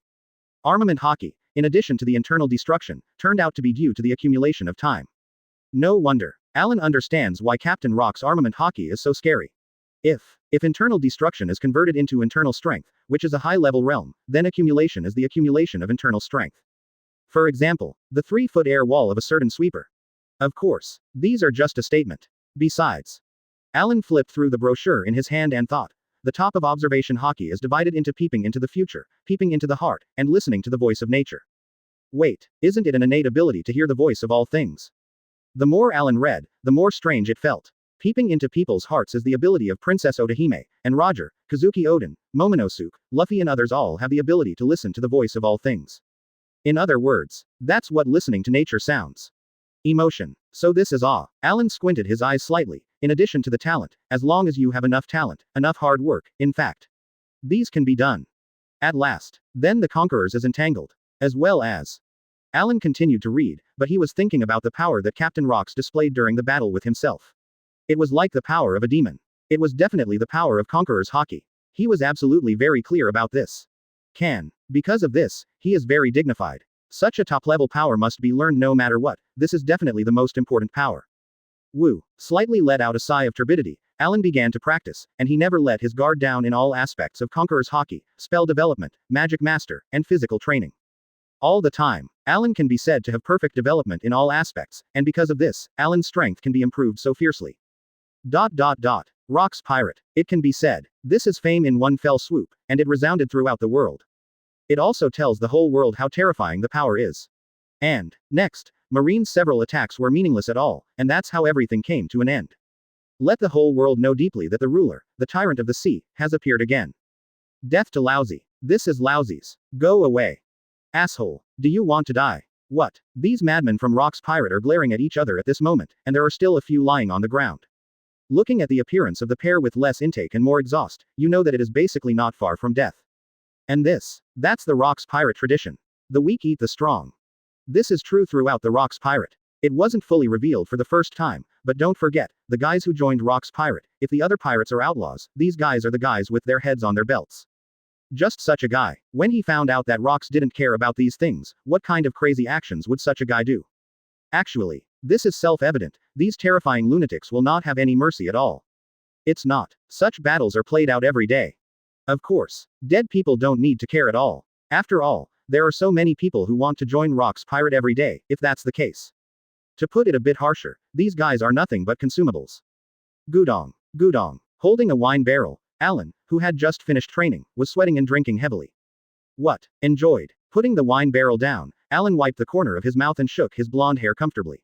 Armament Haki, in addition to the internal destruction, turned out to be due to the accumulation of time. No wonder. Alan understands why Captain Rock's armament Haki is so scary. If internal destruction is converted into internal strength, which is a high-level realm, then accumulation is the accumulation of internal strength. For example, the 3-foot air wall of a certain sweeper. Of course, these are just a statement. Besides, Alan flipped through the brochure in his hand and thought. The top of observation Haki is divided into peeping into the future, peeping into the heart, and listening to the voice of nature. Wait, isn't it an innate ability to hear the voice of all things? The more Alan read, the more strange it felt. Peeping into people's hearts is the ability of Princess Otahime, and Roger, Kazuki Odin, Momonosuke, Luffy and others all have the ability to listen to the voice of all things. In other words, that's what listening to nature sounds. Emotion. So this is awe. Alan squinted his eyes slightly. In addition to the talent, as long as you have enough talent, enough hard work, in fact. These can be done. At last. Then the Conquerors is entangled. As well as. Alan continued to read, but he was thinking about the power that Captain Rox displayed during the battle with himself. It was like the power of a demon. It was definitely the power of Conqueror's Haki. He was absolutely very clear about this. Because of this, he is very dignified. Such a top-level power must be learned no matter what. This is definitely the most important power. Woo. Slightly let out a sigh of turbidity, Alan began to practice, and he never let his guard down in all aspects of Conqueror's Haki, spell development, magic master, and physical training. All the time, Alan can be said to have perfect development in all aspects, and because of this, Alan's strength can be improved so fiercely. Rox Pirate. It can be said. This is fame in one fell swoop, and it resounded throughout the world. It also tells the whole world how terrifying the power is. And, next, Marine's several attacks were meaningless at all, and that's how everything came to an end. Let the whole world know deeply that the ruler, the tyrant of the sea, has appeared again. Death to Laozi. This is Laozi's. Go away. Asshole. Do you want to die? What? These madmen from Rox Pirate are glaring at each other at this moment, and there are still a few lying on the ground. Looking at the appearance of the pair with less intake and more exhaust, you know that it is basically not far from death. And that's the Rox Pirate tradition. The weak eat the strong. This is true throughout the Rox Pirate. It wasn't fully revealed for the first time, but don't forget, the guys who joined Rox Pirate, if the other pirates are outlaws, these guys are the guys with their heads on their belts. Just such a guy. When he found out that Rox didn't care about these things, what kind of crazy actions would such a guy do? Actually, this is self-evident, these terrifying lunatics will not have any mercy at all. It's not. Such battles are played out every day. Of course, dead people don't need to care at all. After all, there are so many people who want to join Rox Pirate every day, if that's the case. To put it a bit harsher, these guys are nothing but consumables. Gudong. Holding a wine barrel, Alan, who had just finished training, was sweating and drinking heavily. What? Enjoyed. Putting the wine barrel down, Alan wiped the corner of his mouth and shook his blonde hair comfortably.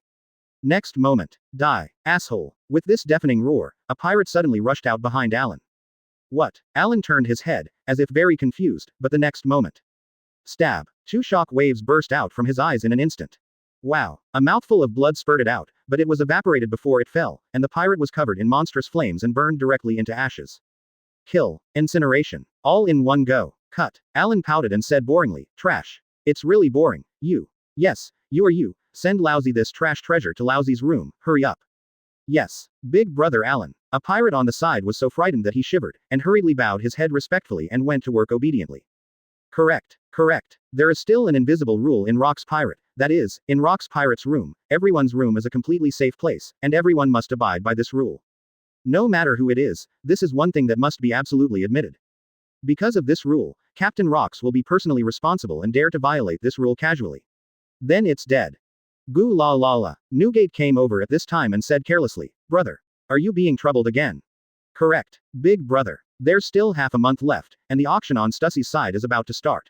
Next moment. Die, asshole. With this deafening roar, a pirate suddenly rushed out behind Alan. What? Alan turned his head, as if very confused, but the next moment. Stab. 2 shock waves burst out from his eyes in an instant. Wow. A mouthful of blood spurted out, but it was evaporated before it fell, and the pirate was covered in monstrous flames and burned directly into ashes. Kill. Incineration. All in one go. Cut. Alan pouted and said boringly, trash. It's really boring. You. Yes, you are you. Send Laozi this trash treasure to Laozi's room, hurry up. Yes. Big brother Alan. A pirate on the side was so frightened that he shivered, and hurriedly bowed his head respectfully and went to work obediently. Correct. There is still an invisible rule in Rox Pirate, that is, in Rox Pirate's room, everyone's room is a completely safe place, and everyone must abide by this rule. No matter who it is, this is one thing that must be absolutely admitted. Because of this rule, Captain Rox will be personally responsible and dare to violate this rule casually. Then it's dead. Goo la la la. Newgate came over at this time and said carelessly, brother. Are you being troubled again? Correct. Big brother. There's still half a month left, and the auction on Stussy's side is about to start.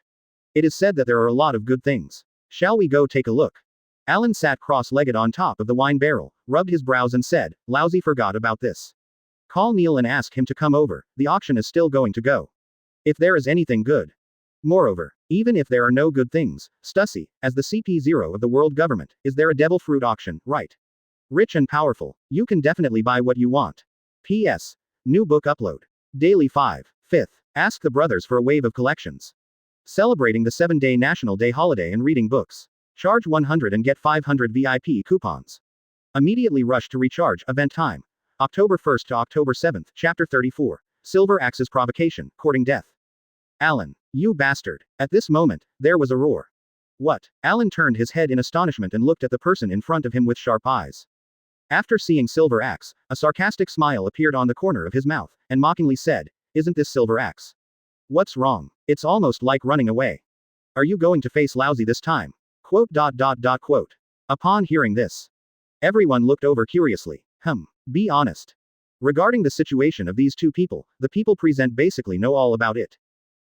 It is said that there are a lot of good things. Shall we go take a look? Alan sat cross-legged on top of the wine barrel, rubbed his brows and said, Laozi forgot about this. Call Neil and ask him to come over, the auction is still going to go. If there is anything good. Moreover, even if there are no good things, Stussy, as the CP0 of the world government, is there a devil fruit auction, right? Rich and powerful, you can definitely buy what you want. P.S. New book upload. Daily 5. 5th. Ask the brothers for a wave of collections. Celebrating the 7-day National Day holiday and reading books. Charge 100 and get 500 VIP coupons. Immediately rush to recharge, event time. October 1st to October 7th, Chapter 34. Silver Axe's Provocation, Courting Death. Alan, you bastard. At this moment, there was a roar. What? Alan turned his head in astonishment and looked at the person in front of him with sharp eyes. After seeing Silver Axe, a sarcastic smile appeared on the corner of his mouth, and mockingly said, "Isn't this Silver Axe? What's wrong? It's almost like running away. Are you going to face Laozi this time?" Quote. Upon hearing this, everyone looked over curiously. Be honest. Regarding the situation of these two people, the people present basically know all about it.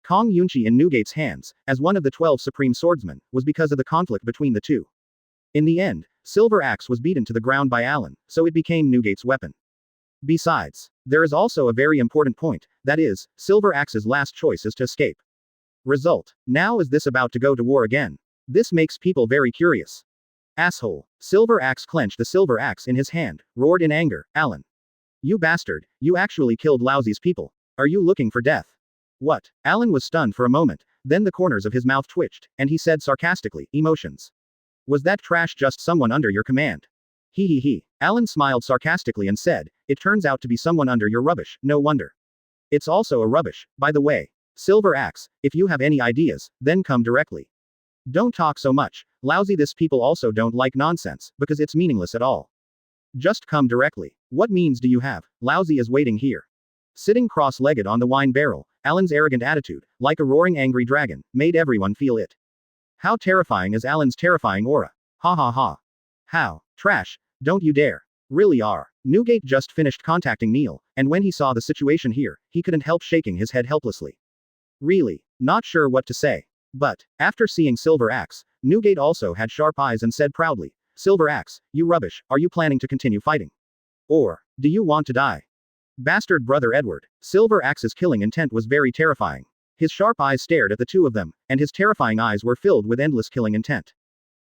Kong Yunchi in Newgate's hands, as one of the 12 supreme swordsmen, was because of the conflict between the two. In the end, Silver Axe was beaten to the ground by Alan, so it became Newgate's weapon. Besides, there is also a very important point, that is, Silver Axe's last choice is to escape. Result. Now is this about to go to war again? This makes people very curious. Asshole. Silver Axe clenched the silver axe in his hand, roared in anger, "Alan. You bastard, you actually killed Laozi's people. Are you looking for death?" What? Alan was stunned for a moment, then the corners of his mouth twitched, and he said sarcastically, "Emotions. Was that trash just someone under your command?" He. Alan smiled sarcastically and said, "It turns out to be someone under your rubbish, no wonder. It's also a rubbish, by the way. Silver Axe, if you have any ideas, then come directly. Don't talk so much, Laozi. This people also don't like nonsense, because it's meaningless at all. Just come directly. What means do you have? Laozi is waiting here." Sitting cross-legged on the wine barrel, Alan's arrogant attitude, like a roaring angry dragon, made everyone feel it. How terrifying is Alan's terrifying aura? Ha. How? Trash, don't you dare. Really are. Newgate just finished contacting Neil, and when he saw the situation here, he couldn't help shaking his head helplessly. Really, not sure what to say. But, after seeing Silver Axe, Newgate also had sharp eyes and said proudly, "Silver Axe, you rubbish, are you planning to continue fighting? Or, do you want to die?" Bastard brother Edward. Silver Axe's killing intent was very terrifying. His sharp eyes stared at the two of them, and his terrifying eyes were filled with endless killing intent.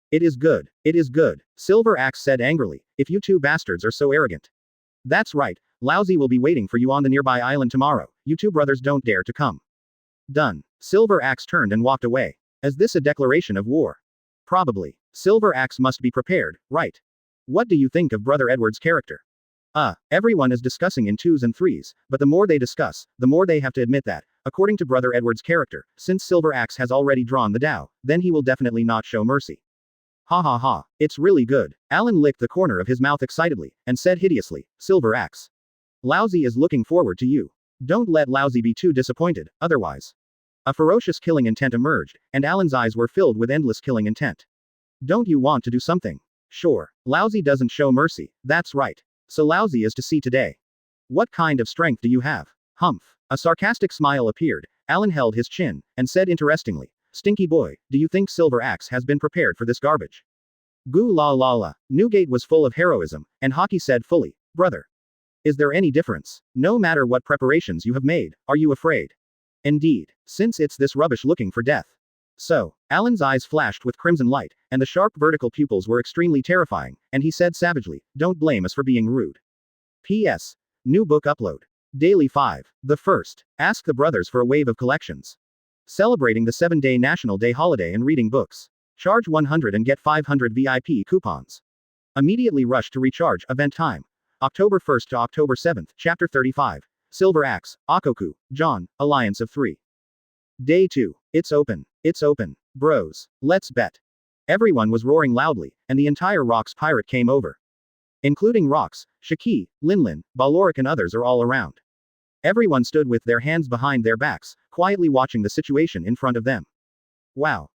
It is good, Silver Axe said angrily, "if you two bastards are so arrogant. That's right, Laozi will be waiting for you on the nearby island tomorrow, you two brothers don't dare to come." Done. Silver Axe turned and walked away. Is this a declaration of war? Probably. Silver Axe must be prepared, right? What do you think of brother Edward's character? Everyone is discussing in 2s and 3s, but the more they discuss, the more they have to admit that, according to brother Edward's character, since Silver Axe has already drawn the Tao, then he will definitely not show mercy. Ha. It's really good. Alan licked the corner of his mouth excitedly, and said hideously, "Silver Axe. Laozi is looking forward to you. Don't let Laozi be too disappointed, otherwise." A ferocious killing intent emerged, and Alan's eyes were filled with endless killing intent. "Don't you want to do something?" "Sure. Laozi doesn't show mercy, that's right. So Laozi is to see today. What kind of strength do you have?" Humph. A sarcastic smile appeared. Alan held his chin, and said interestingly, "Stinky boy, do you think Silver Axe has been prepared for this garbage?" Goo la. Newgate was full of heroism, and Haki said fully, "Brother. Is there any difference? No matter what preparations you have made, are you afraid? Indeed, since it's this rubbish looking for death." So, Alan's eyes flashed with crimson light, and the sharp vertical pupils were extremely terrifying, and he said savagely, "Don't blame us for being rude." P.S. New book upload. Daily 5. The 1st. Ask the brothers for a wave of collections. Celebrating the 7-day National Day holiday and reading books. Charge 100 and get 500 VIP coupons. Immediately rush to recharge, event time. October 1st to October 7th, Chapter 35. Silver Axe, Akoku, John, Alliance of 3. Day 2. It's open. Bros. Let's bet. Everyone was roaring loudly, and the entire Rox pirate came over. Including Rox, Shaki, Linlin, Baloric and others are all around. Everyone stood with their hands behind their backs, quietly watching the situation in front of them. Wow.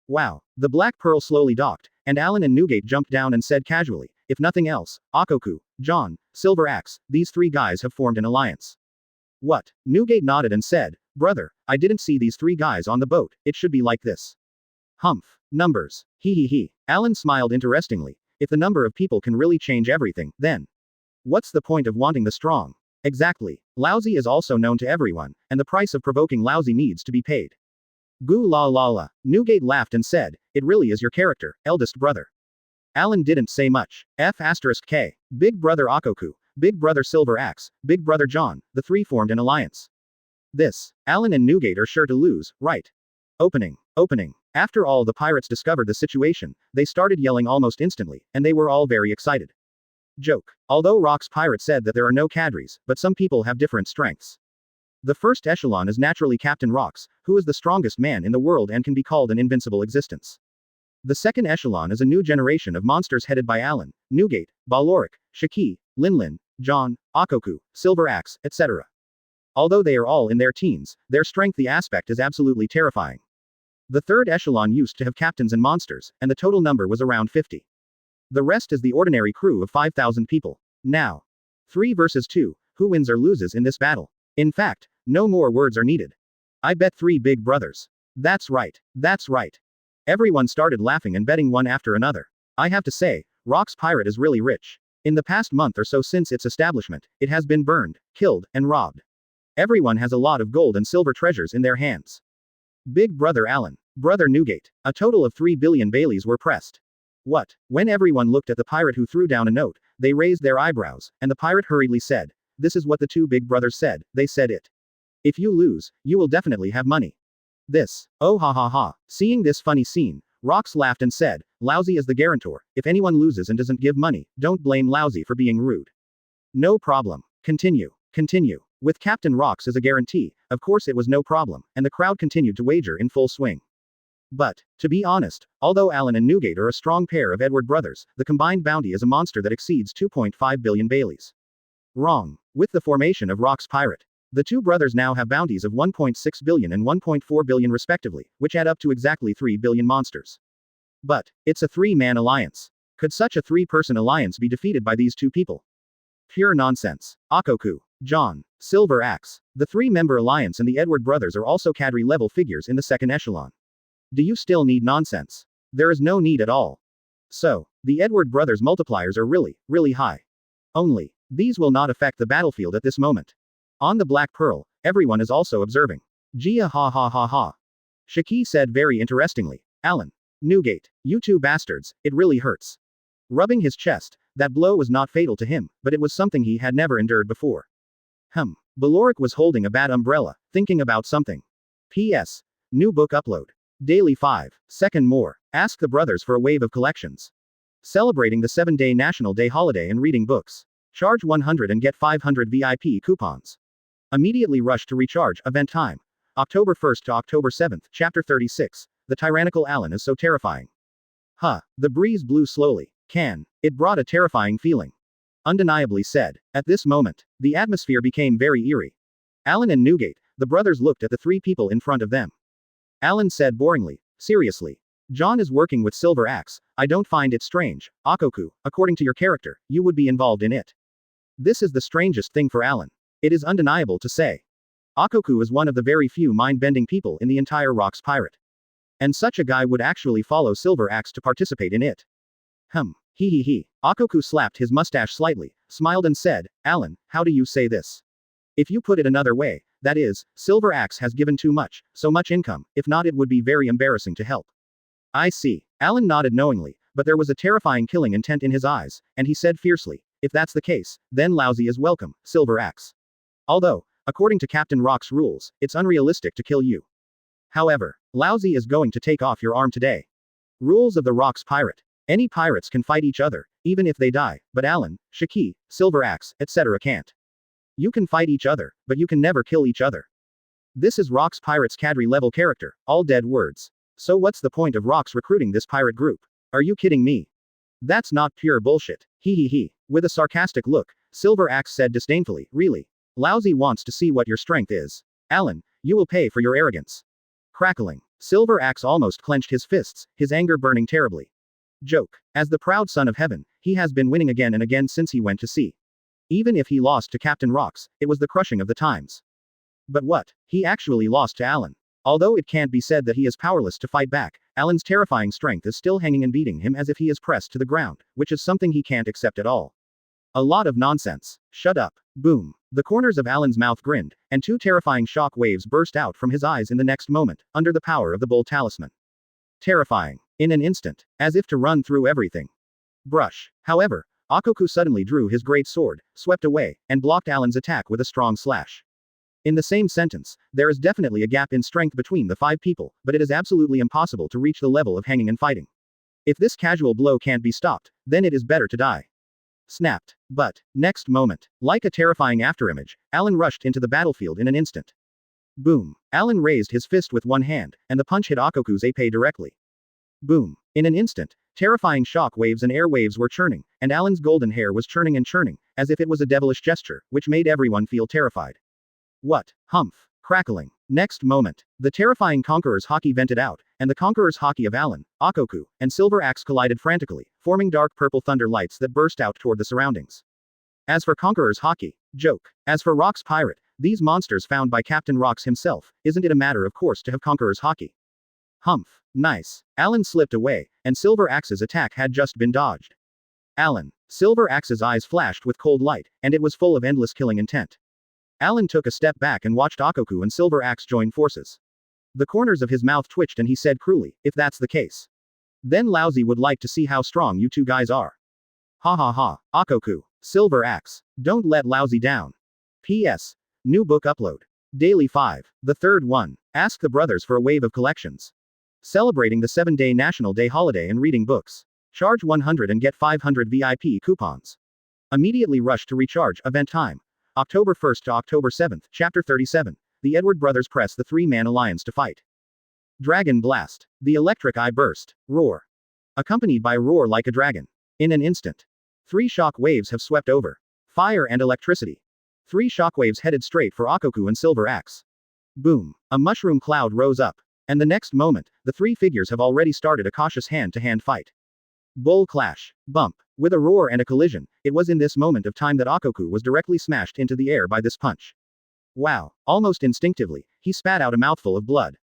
The Black Pearl slowly docked, and Alan and Newgate jumped down and said casually, "If nothing else, Akoku, John, Silver Axe, these three guys have formed an alliance." What? Newgate nodded and said, "Brother, I didn't see these three guys on the boat, it should be like this." Humph. Numbers. He. Alan smiled interestingly. If the number of people can really change everything, then what's the point of wanting the strong? Exactly. Laozi is also known to everyone, and the price of provoking Laozi needs to be paid. Goo la la la. Newgate laughed and said, it really is your character, eldest brother. Alan didn't say much. F***K. Big brother Akoku, big brother Silver Axe, big brother John, the three formed an alliance. Alan and Newgate are sure to lose, right? Opening. After all the pirates discovered the situation, they started yelling almost instantly, and they were all very excited. Joke. Although Rock's pirate said that there are no cadres, but some people have different strengths. The first echelon is naturally Captain Rocks, who is the strongest man in the world and can be called an invincible existence. The second echelon is a new generation of monsters headed by Alan, Newgate, Baloric, Haki, Linlin, John, Akoku, Silver Axe, etc. Although they are all in their teens, their strength the aspect is absolutely terrifying. The third echelon used to have captains and monsters, and the total number was around 50. The rest is the ordinary crew of 5,000 people. Now, 3 versus 2, who wins or loses in this battle? In fact, no more words are needed. I bet 3 big brothers. That's right. Everyone started laughing and betting one after another. I have to say, Rock's pirate is really rich. In the past month or so since its establishment, it has been burned, killed, and robbed. Everyone has a lot of gold and silver treasures in their hands. Big brother Alan, brother Newgate, a total of 3 billion Baileys were pressed. What? When everyone looked at the pirate who threw down a note, they raised their eyebrows, and the pirate hurriedly said, this is what the 2 big brothers said, they said it. If you lose, you will definitely have money. Oh ha ha ha. Seeing this funny scene, Rocks laughed and said, Laozi is the guarantor, if anyone loses and doesn't give money, don't blame Laozi for being rude. No problem. Continue. With Captain Rocks as a guarantee, of course it was no problem, and the crowd continued to wager in full swing. But, to be honest, although Alan and Newgate are a strong pair of Edward brothers, the combined bounty is a monster that exceeds 2.5 billion Baileys. Wrong. With the formation of Rock's pirate, the 2 brothers now have bounties of 1.6 billion and 1.4 billion respectively, which add up to exactly 3 billion monsters. But, it's a 3-man alliance. Could such a 3-person alliance be defeated by these 2 people? Pure nonsense. Akoku, John, Silver Axe, the 3-member alliance and the Edward brothers are also cadre-level figures in the second echelon. Do you still need nonsense? There is no need at all. So, the Edward brothers' multipliers are really high. Only, these will not affect the battlefield at this moment. On the Black Pearl, everyone is also observing. Gia ha ha ha ha. Haki said very interestingly, Alan, Newgate, you 2 bastards, it really hurts. Rubbing his chest, that blow was not fatal to him, but it was something he had never endured before. Baloric was holding a bad umbrella, thinking about something. P.S. New book upload. Daily 5. Second more. Ask the brothers for a wave of collections. Celebrating the 7-day National Day holiday and reading books. Charge 100 and get 500 VIP coupons. Immediately rush to recharge. Event time. October 1st to October 7th, Chapter 36. The tyrannical Alan is so terrifying. The breeze blew slowly. It brought a terrifying feeling. Undeniably said. At this moment, the atmosphere became very eerie. Alan and Newgate, the brothers looked at the 3 people in front of them. Alan said boringly, seriously. John is working with Silver Axe, I don't find it strange. Akoku, according to your character, you would be involved in it. This is the strangest thing for Alan. It is undeniable to say. Akoku is one of the very few mind-bending people in the entire Rock's pirate. And such a guy would actually follow Silver Axe to participate in it. He. Akoku slapped his mustache slightly, smiled and said, Alan, how do you say this? If you put it another way, that is, Silver Axe has given too much, so much income, if not it would be very embarrassing to help. I see. Alan nodded knowingly, but there was a terrifying killing intent in his eyes, and he said fiercely, if that's the case, then Laozi is welcome, Silver Axe. Although, according to Captain Rock's rules, it's unrealistic to kill you. However, Laozi is going to take off your arm today. Rules of the Rock's pirate. Any pirates can fight each other, even if they die, but Alan, Haki, Silver Axe, etc. can't. You can fight each other, but you can never kill each other. This is Rock's pirate's cadre-level character, all dead words. So what's the point of Rock's recruiting this pirate group? Are you kidding me? That's not pure bullshit. He. With a sarcastic look, Silver Axe said disdainfully, really? Laozi wants to see what your strength is. Alan, you will pay for your arrogance. Crackling. Silver Axe almost clenched his fists, his anger burning terribly. Joke. As the proud son of heaven, he has been winning again and again since he went to sea. Even if he lost to Captain Rocks, it was the crushing of the times. But what? He actually lost to Alan. Although it can't be said that he is powerless to fight back, Alan's terrifying strength is still hanging and beating him as if he is pressed to the ground, which is something he can't accept at all. A lot of nonsense. Shut up. Boom. The corners of Alan's mouth grinned, and two terrifying shock waves burst out from his eyes in the next moment, under the power of the bull talisman. Terrifying. In an instant. As if to run through everything. Brush. However, Akoku suddenly drew his great sword, swept away, and blocked Alan's attack with a strong slash. In the same sentence, there is definitely a gap in strength between the 5 people, but it is absolutely impossible to reach the level of hanging and fighting. If this casual blow can't be stopped, then it is better to die. Snapped. But, next moment, like a terrifying afterimage, Alan rushed into the battlefield in an instant. Boom. Alan raised his fist with one hand, and the punch hit Akoku's ape directly. Boom. In an instant, terrifying shock waves and air waves were churning, and Alan's golden hair was churning and churning, as if it was a devilish gesture, which made everyone feel terrified. What? Humph. Crackling. Next moment, the terrifying Conqueror's Haki vented out, and the Conqueror's Haki of Alan, Akoku, and Silver Axe collided frantically, forming dark purple thunder lights that burst out toward the surroundings. As for Conqueror's Haki, joke. As for Rock's pirate, these monsters found by Captain Rocks himself, isn't it a matter of course to have Conqueror's Haki? Humph. Nice. Alan slipped away, and Silver Axe's attack had just been dodged. Alan. Silver Axe's eyes flashed with cold light, and it was full of endless killing intent. Alan took a step back and watched Akoku and Silver Axe join forces. The corners of his mouth twitched and he said cruelly, if that's the case, then Laozi would like to see how strong you two guys are. Ha ha ha. Akoku. Silver Axe. Don't let Laozi down. P.S. New book upload. Daily 5. The third one. Ask the brothers for a wave of collections. Celebrating the 7-day National Day holiday and reading books. Charge 100 and get 500 VIP coupons. Immediately rush to recharge. Event time. October 1st to October 7th, Chapter 37. The Edward brothers press the 3-man alliance to fight. Dragon Blast. The electric eye burst. Roar. Accompanied by roar like a dragon. In an instant. 3 shock waves have swept over. Fire and electricity. 3 shock waves headed straight for Akoku and Silver Axe. Boom. A mushroom cloud rose up. And the next moment, the 3 figures have already started a cautious hand-to-hand fight. Bull clash. Bump. With a roar and a collision, it was in this moment of time that Akoku was directly smashed into the air by this punch. Wow. Almost instinctively, he spat out a mouthful of blood.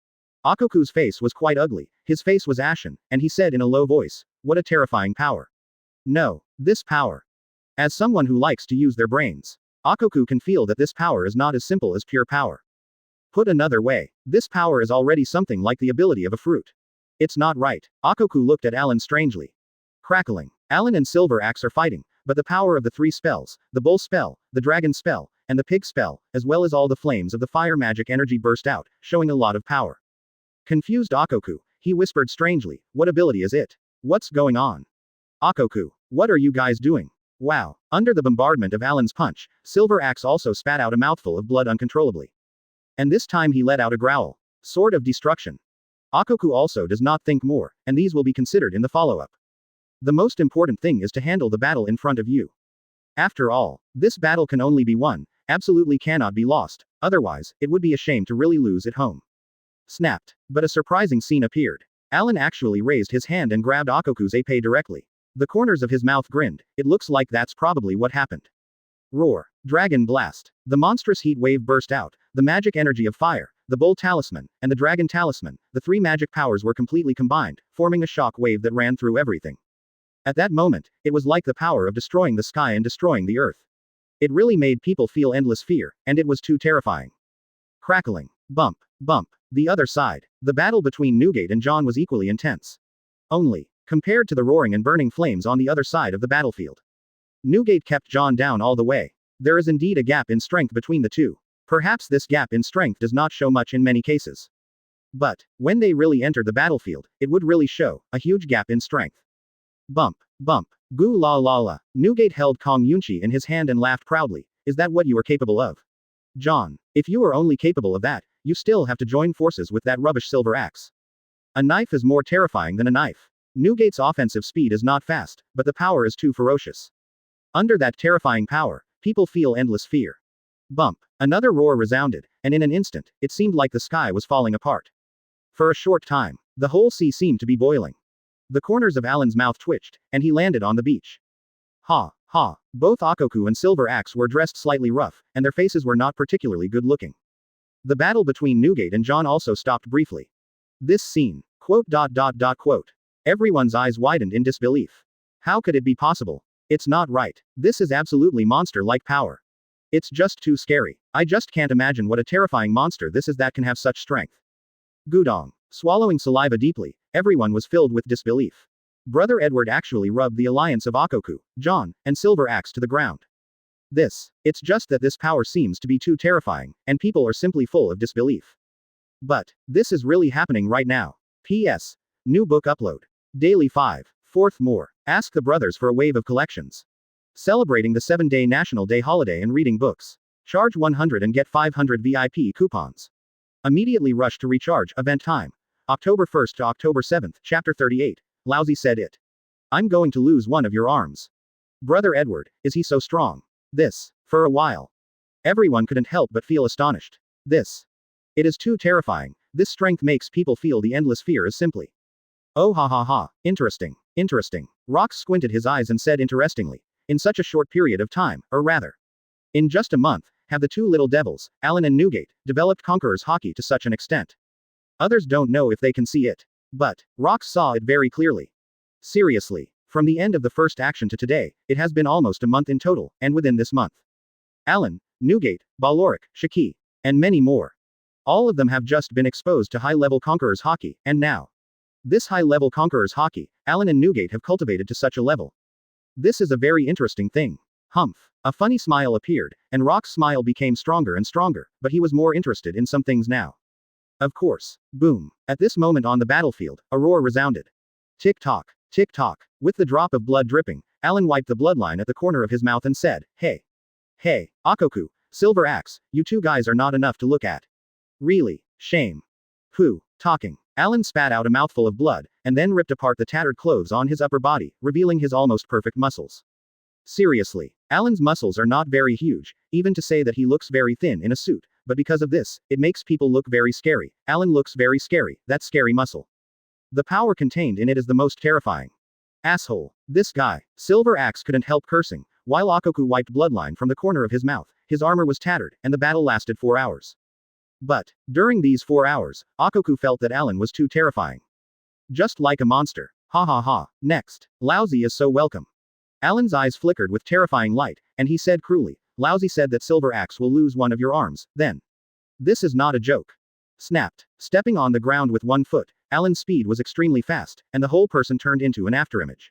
Akoku's face was quite ugly, his face was ashen, and he said in a low voice, what a terrifying power. No. This power. As someone who likes to use their brains, Akoku can feel that this power is not as simple as pure power. Put another way, this power is already something like the ability of a fruit. It's not right. Akoku looked at Alan strangely. Crackling. Alan and Silver Axe are fighting, but the power of the 3 spells, the bull spell, the dragon spell, and the pig spell, as well as all the flames of the fire magic energy burst out, showing a lot of power. Confused Akoku, he whispered strangely, what ability is it? What's going on? Akoku, what are you guys doing? Wow. Under the bombardment of Alan's punch, Silver Axe also spat out a mouthful of blood uncontrollably. And this time he let out a growl. Sword of destruction. Akoku also does not think more, and these will be considered in the follow-up. The most important thing is to handle the battle in front of you. After all, this battle can only be won, absolutely cannot be lost, otherwise, it would be a shame to really lose at home. Snapped. But a surprising scene appeared. Alan actually raised his hand and grabbed Akoku's ape directly. The corners of his mouth grinned, it looks like that's probably what happened. Roar. Dragon Blast. The monstrous heat wave burst out, the magic energy of fire, the bull talisman, and the dragon talisman, the 3 magic powers were completely combined, forming a shock wave that ran through everything. At that moment, it was like the power of destroying the sky and destroying the earth. It really made people feel endless fear, and it was too terrifying. Crackling. Bump. Bump. The other side. The battle between Newgate and John was equally intense. Only, compared to the roaring and burning flames on the other side of the battlefield. Newgate kept John down all the way. There is indeed a gap in strength between the two. Perhaps this gap in strength does not show much in many cases. But, when they really entered the battlefield, it would really show a huge gap in strength. Bump. Bump. Goo la la la. Newgate held Kong Yunchi in his hand and laughed proudly. Is that what you are capable of? John, if you are only capable of that, you still have to join forces with that rubbish Silver Axe. A knife is more terrifying than a knife. Newgate's offensive speed is not fast, but the power is too ferocious. Under that terrifying power, people feel endless fear. Bump. Another roar resounded, and in an instant, it seemed like the sky was falling apart. For a short time, the whole sea seemed to be boiling. The corners of Alan's mouth twitched, and he landed on the beach. Ha, ha. Both Akoku and Silver Axe were dressed slightly rough, and their faces were not particularly good looking. The battle between Newgate and John also stopped briefly. This scene. Quote. Everyone's eyes widened in disbelief. How could it be possible? It's not right. This is absolutely monster-like power. It's just too scary. I just can't imagine what a terrifying monster this is that can have such strength. Gudong. Swallowing saliva deeply, everyone was filled with disbelief. Brother Edward actually rubbed the alliance of Akoku, John, and Silver Axe to the ground. It's just that this power seems to be too terrifying, and people are simply full of disbelief. But, this is really happening right now. P.S. New book upload. Daily 5. 4th more. Ask the brothers for a wave of collections. Celebrating the 7-day National Day holiday and reading books. Charge 100 and get 500 VIP coupons. Immediately rush to recharge. Event time. October 1st to October 7th, Chapter 38. Laozi said it. I'm going to lose one of your arms. Brother Edward, is he so strong? For a while. Everyone couldn't help but feel astonished. It is too terrifying. This strength makes people feel the endless fear is simply. Oh ha ha ha, interesting, interesting. Rox squinted his eyes and said interestingly. In such a short period of time, or rather. In just a month, have the two little devils, Alan and Newgate, developed Conqueror's Haki to such an extent. Others don't know if they can see it. But, Rox saw it very clearly. Seriously. From the end of the first action to today, it has been almost a month in total, and within this month. Alan, Newgate, Baloric, Shaki, and many more. All of them have just been exposed to high-level Conqueror's Haki, and now. This high-level Conqueror's Haki, Alan and Newgate have cultivated to such a level. This is a very interesting thing. Humph. A funny smile appeared, and Rock's smile became stronger and stronger, but he was more interested in some things now. Of course. Boom. At this moment on the battlefield, a roar resounded. Tick-tock, tick-tock. With the drop of blood dripping, Alan wiped the bloodline at the corner of his mouth and said, Hey. Hey, Akoku, Silver Axe, you two guys are not enough to look at. Really, shame. Who, talking. Alan spat out a mouthful of blood, and then ripped apart the tattered clothes on his upper body, revealing his almost perfect muscles. Seriously, Alan's muscles are not very huge, even to say that he looks very thin in a suit, but because of this, it makes people look very scary. Alan looks very scary, that scary muscle. The power contained in it is the most terrifying. Asshole. This guy. Silver Axe couldn't help cursing, while Akoku wiped bloodline from the corner of his mouth. His armor was tattered, and the battle lasted 4 hours. But, during these 4 hours, Akoku felt that Alan was too terrifying. Just like a monster. Ha ha ha. Next. Laozi is so welcome. Alan's eyes flickered with terrifying light, and he said cruelly, Laozi said that Silver Axe will lose one of your arms, then. This is not a joke. Snapped. Stepping on the ground with 1 foot, Alan's speed was extremely fast, and the whole person turned into an afterimage.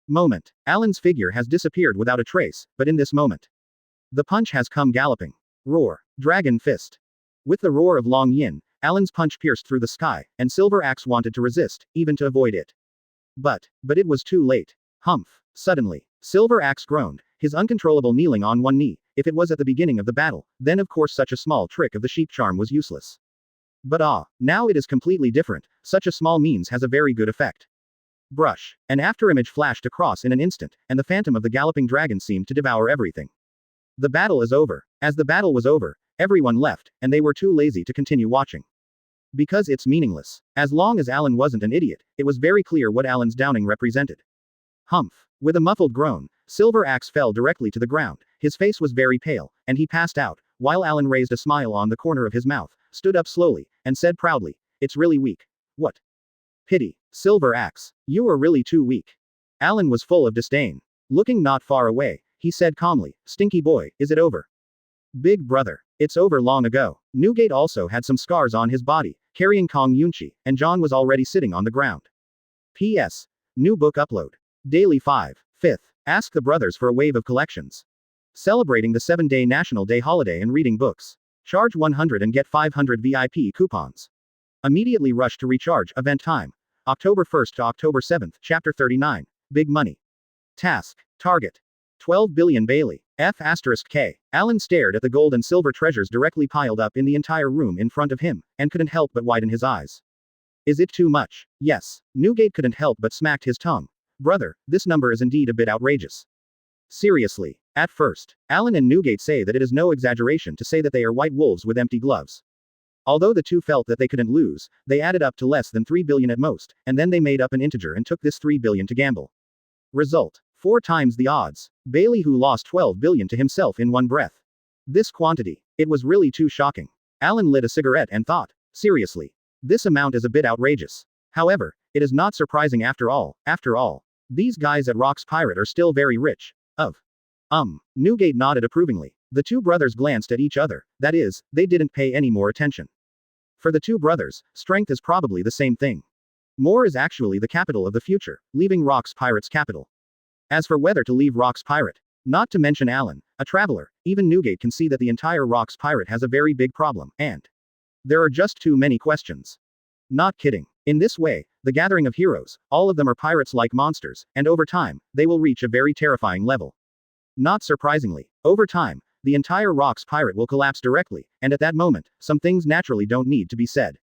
Moment. Alan's figure has disappeared without a trace, but in this moment. The punch has come galloping. Roar. Dragon fist. With the roar of Long Yin, Alan's punch pierced through the sky, and Silver Axe wanted to resist, even to avoid it. But it was too late. Humph. Suddenly, Silver Axe groaned, his uncontrollable kneeling on one knee. If it was at the beginning of the battle, then of course such a small trick of the sheep charm was useless. But now it is completely different, such a small means has a very good effect. Brush. An afterimage flashed across in an instant, and the phantom of the galloping dragon seemed to devour everything. The battle is over. As the battle was over, everyone left, and they were too lazy to continue watching. Because it's meaningless. As long as Alan wasn't an idiot, it was very clear what Alan's downing represented. Humph. With a muffled groan, Silver Axe fell directly to the ground. His face was very pale, and he passed out, while Alan raised a smile on the corner of his mouth, stood up slowly, and said proudly, It's really weak. What? Pity. Silver Axe. You are really too weak. Alan was full of disdain. Looking not far away, he said calmly, Stinky boy, is it over? Big brother. It's over long ago. Newgate also had some scars on his body, carrying Kong Yunchi, and John was already sitting on the ground. P.S. New book upload. Daily 5. 5th. Ask the brothers for a wave of collections. Celebrating the 7-day National Day holiday and reading books. Charge 100 and get 500 VIP coupons. Immediately rush to recharge. Event time. October 1st to October 7th, Chapter 39. Big money. Task. Target. 12 billion Bailey. F*K. Alan stared at the gold and silver treasures directly piled up in the entire room in front of him, and couldn't help but widen his eyes. Is it too much? Yes. Newgate couldn't help but smacked his tongue. Brother, this number is indeed a bit outrageous. Seriously. At first, Alan and Newgate say that it is no exaggeration to say that they are white wolves with empty gloves. Although the two felt that they couldn't lose, they added up to less than 3 billion at most, and then they made up an integer and took this 3 billion to gamble. Result. 4 times the odds. Bailey who lost 12 billion to himself in one breath. This quantity. It was really too shocking. Alan lit a cigarette and thought, seriously. This amount is a bit outrageous. However, it is not surprising after all. These guys at Rock's Pirate are still very rich. Newgate nodded approvingly. The two brothers glanced at each other, that is, they didn't pay any more attention. For the two brothers, strength is probably the same thing. Moor is actually the capital of the future, leaving Rock's Pirates capital. As for whether to leave Rock's Pirate, not to mention Alan, a traveler, even Newgate can see that the entire Rock's Pirate has a very big problem, and there are just too many questions. Not kidding. In this way, the gathering of heroes, all of them are pirates-like monsters, and over time, they will reach a very terrifying level. Not surprisingly, over time, the entire Rock's Pirate will collapse directly, and at that moment, some things naturally don't need to be said.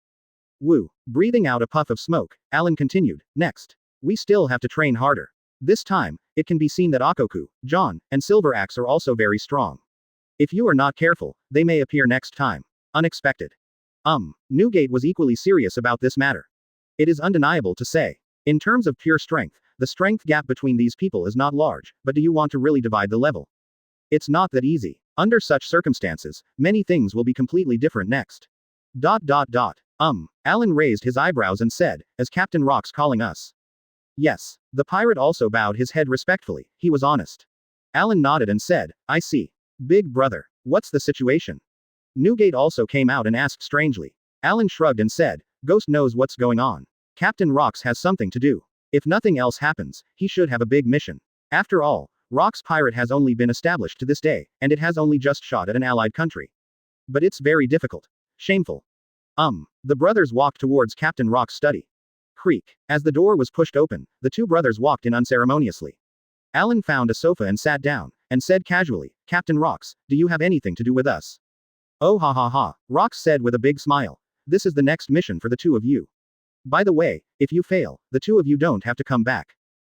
Woo. Breathing out a puff of smoke, Alan continued, next. We still have to train harder. This time, it can be seen that Akoku, John, and Silver Axe are also very strong. If you are not careful, they may appear next time. Unexpected. Newgate was equally serious about this matter. It is undeniable to say. In terms of pure strength, the strength gap between these people is not large, but do you want to really divide the level? It's not that easy. Under such circumstances, many things will be completely different next. Alan raised his eyebrows and said, as Captain Rock's calling us. Yes. The pirate also bowed his head respectfully, he was honest. Alan nodded and said, I see. Big brother, what's the situation? Newgate also came out and asked strangely. Alan shrugged and said, Ghost knows what's going on. Captain Rock's has something to do. If nothing else happens, he should have a big mission. After all, Rock's Pirate has only been established to this day, and it has only just shot at an allied country. But it's very difficult. Shameful. The brothers walked towards Captain Rock's study. Creak. As the door was pushed open, the two brothers walked in unceremoniously. Alan found a sofa and sat down, and said casually, Captain Rock's, do you have anything to do with us? Oh ha ha ha, Rock's said with a big smile. This is the next mission for the two of you. By the way, if you fail, the two of you don't have to come back.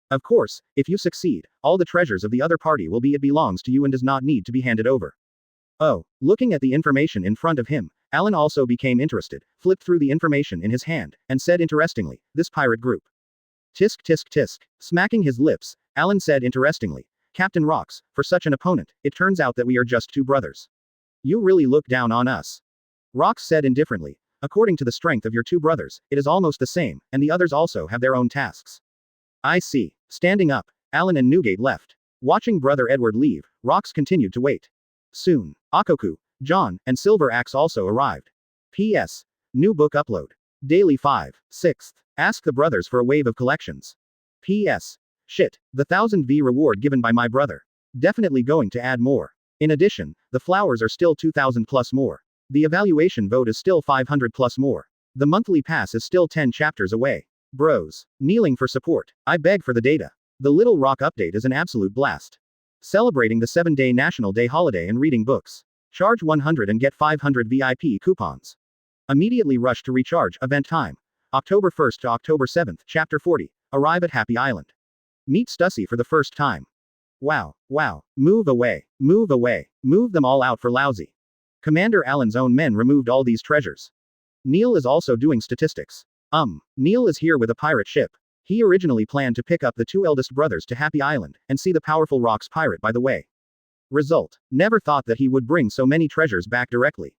Of course, if you succeed, all the treasures of the other party will be it belongs to you and does not need to be handed over. Oh, looking at the information in front of him, Alan also became interested, flipped through the information in his hand, and said interestingly, this pirate group. Tisk tisk tisk. Smacking his lips, Alan said interestingly, Captain Rock's, for such an opponent, it turns out that we are just two brothers. You really look down on us. Rock said indifferently, according to the strength of your two brothers, it is almost the same, and the others also have their own tasks. I see. Standing up, Alan and Newgate left. Watching Brother Edward leave, Rocks continued to wait. Soon, Akoku, John, and Silver Axe also arrived. P.S. New book upload. Daily 5. 6th. Ask the brothers for a wave of collections. P.S. Shit. The 1000V reward given by my brother. Definitely going to add more. In addition, the flowers are still 2000 plus more. The evaluation vote is still 500 plus more. The monthly pass is still 10 chapters away. Bros. Kneeling for support. I beg for the data. The Little Rock update is an absolute blast. Celebrating the 7-day National Day holiday and reading books. Charge 100 and get 500 VIP coupons. Immediately rush to recharge. Event time. October 1st to October 7th, Chapter 40. Arrive at Happy Island. Meet Stussy for the first time. Wow. Wow. Move away. Move away. Move them all out for Laozi. Commander Allen's own men removed all these treasures. Neil is also doing statistics. Neil is here with a pirate ship. He originally planned to pick up the two eldest brothers to Happy Island, and see the powerful Rock's pirate by the way. Result. Never thought that he would bring so many treasures back directly.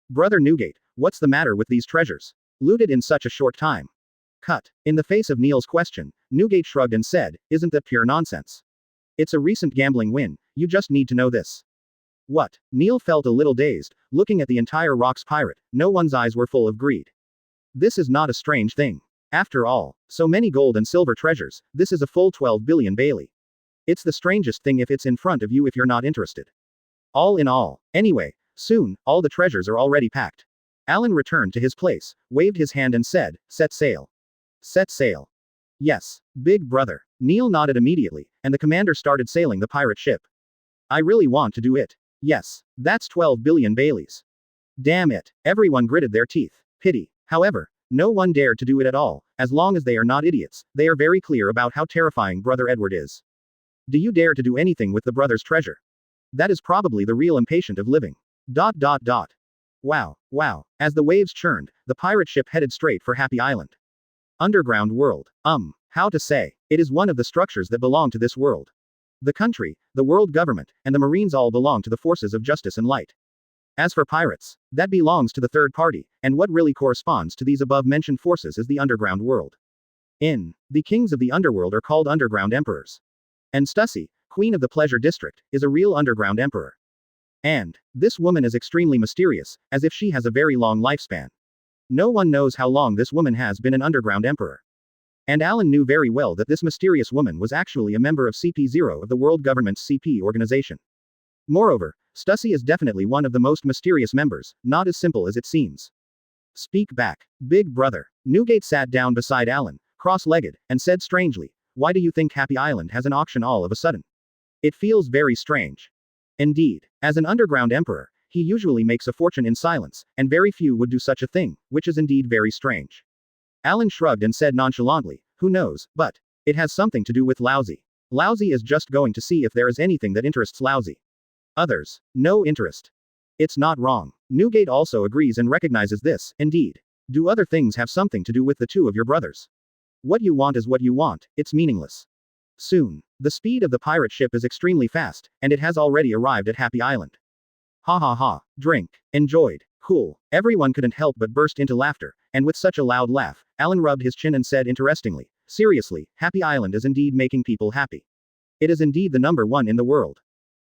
Brother Newgate, what's the matter with these treasures? Looted in such a short time. Cut. In the face of Neil's question, Newgate shrugged and said, isn't that pure nonsense? It's a recent gambling win, you just need to know this. What? Neil felt a little dazed, looking at the entire Rock's pirate, no one's eyes were full of greed. This is not a strange thing. After all, so many gold and silver treasures, this is a full 12 billion Bailey. It's the strangest thing if it's in front of you if you're not interested. All in all. Anyway, soon, all the treasures are already packed. Alan returned to his place, waved his hand and said, set sail. Set sail. Yes, big brother. Neil nodded immediately, and the commander started sailing the pirate ship. I really want to do it. Yes, that's 12 billion Baileys. Damn it. Everyone gritted their teeth. Pity. However, no one dared to do it at all, as long as they are not idiots, they are very clear about how terrifying Brother Edward is. Do you dare to do anything with the brother's treasure? That is probably the real impatient of living. Wow, wow. As the waves churned, the pirate ship headed straight for Happy Island. Underground world. How to say? It is one of the structures that belong to this world. The country, the world government, and the Marines all belong to the forces of justice and light. As for pirates, that belongs to the third party, and what really corresponds to these above-mentioned forces is the underground world. The kings of the underworld are called underground emperors. And Stussy, queen of the pleasure district, is a real underground emperor. And this woman is extremely mysterious, as if she has a very long lifespan. No one knows how long this woman has been an underground emperor. And Alan knew very well that this mysterious woman was actually a member of CP0 of the world government's CP organization. Moreover, Stussy is definitely one of the most mysterious members, not as simple as it seems. Speak back, big brother. Newgate sat down beside Alan, cross-legged, and said strangely, "Why do you think Happy Island has an auction all of a sudden? It feels very strange." Indeed, as an underground emperor, he usually makes a fortune in silence, and very few would do such a thing, which is indeed very strange. Alan shrugged and said nonchalantly, "Who knows, but it has something to do with Laozi. Laozi is just going to see if there is anything that interests Laozi. Others, no interest." It's not wrong. Newgate also agrees and recognizes this. Indeed. Do other things have something to do with the two of your brothers? What you want is what you want, it's meaningless. Soon. The speed of the pirate ship is extremely fast, and it has already arrived at Happy Island. Ha ha ha. Drink. Enjoyed. Cool. Everyone couldn't help but burst into laughter, and with such a loud laugh, Alan rubbed his chin and said interestingly, "Seriously, Happy Island is indeed making people happy. It is indeed the number one in the world.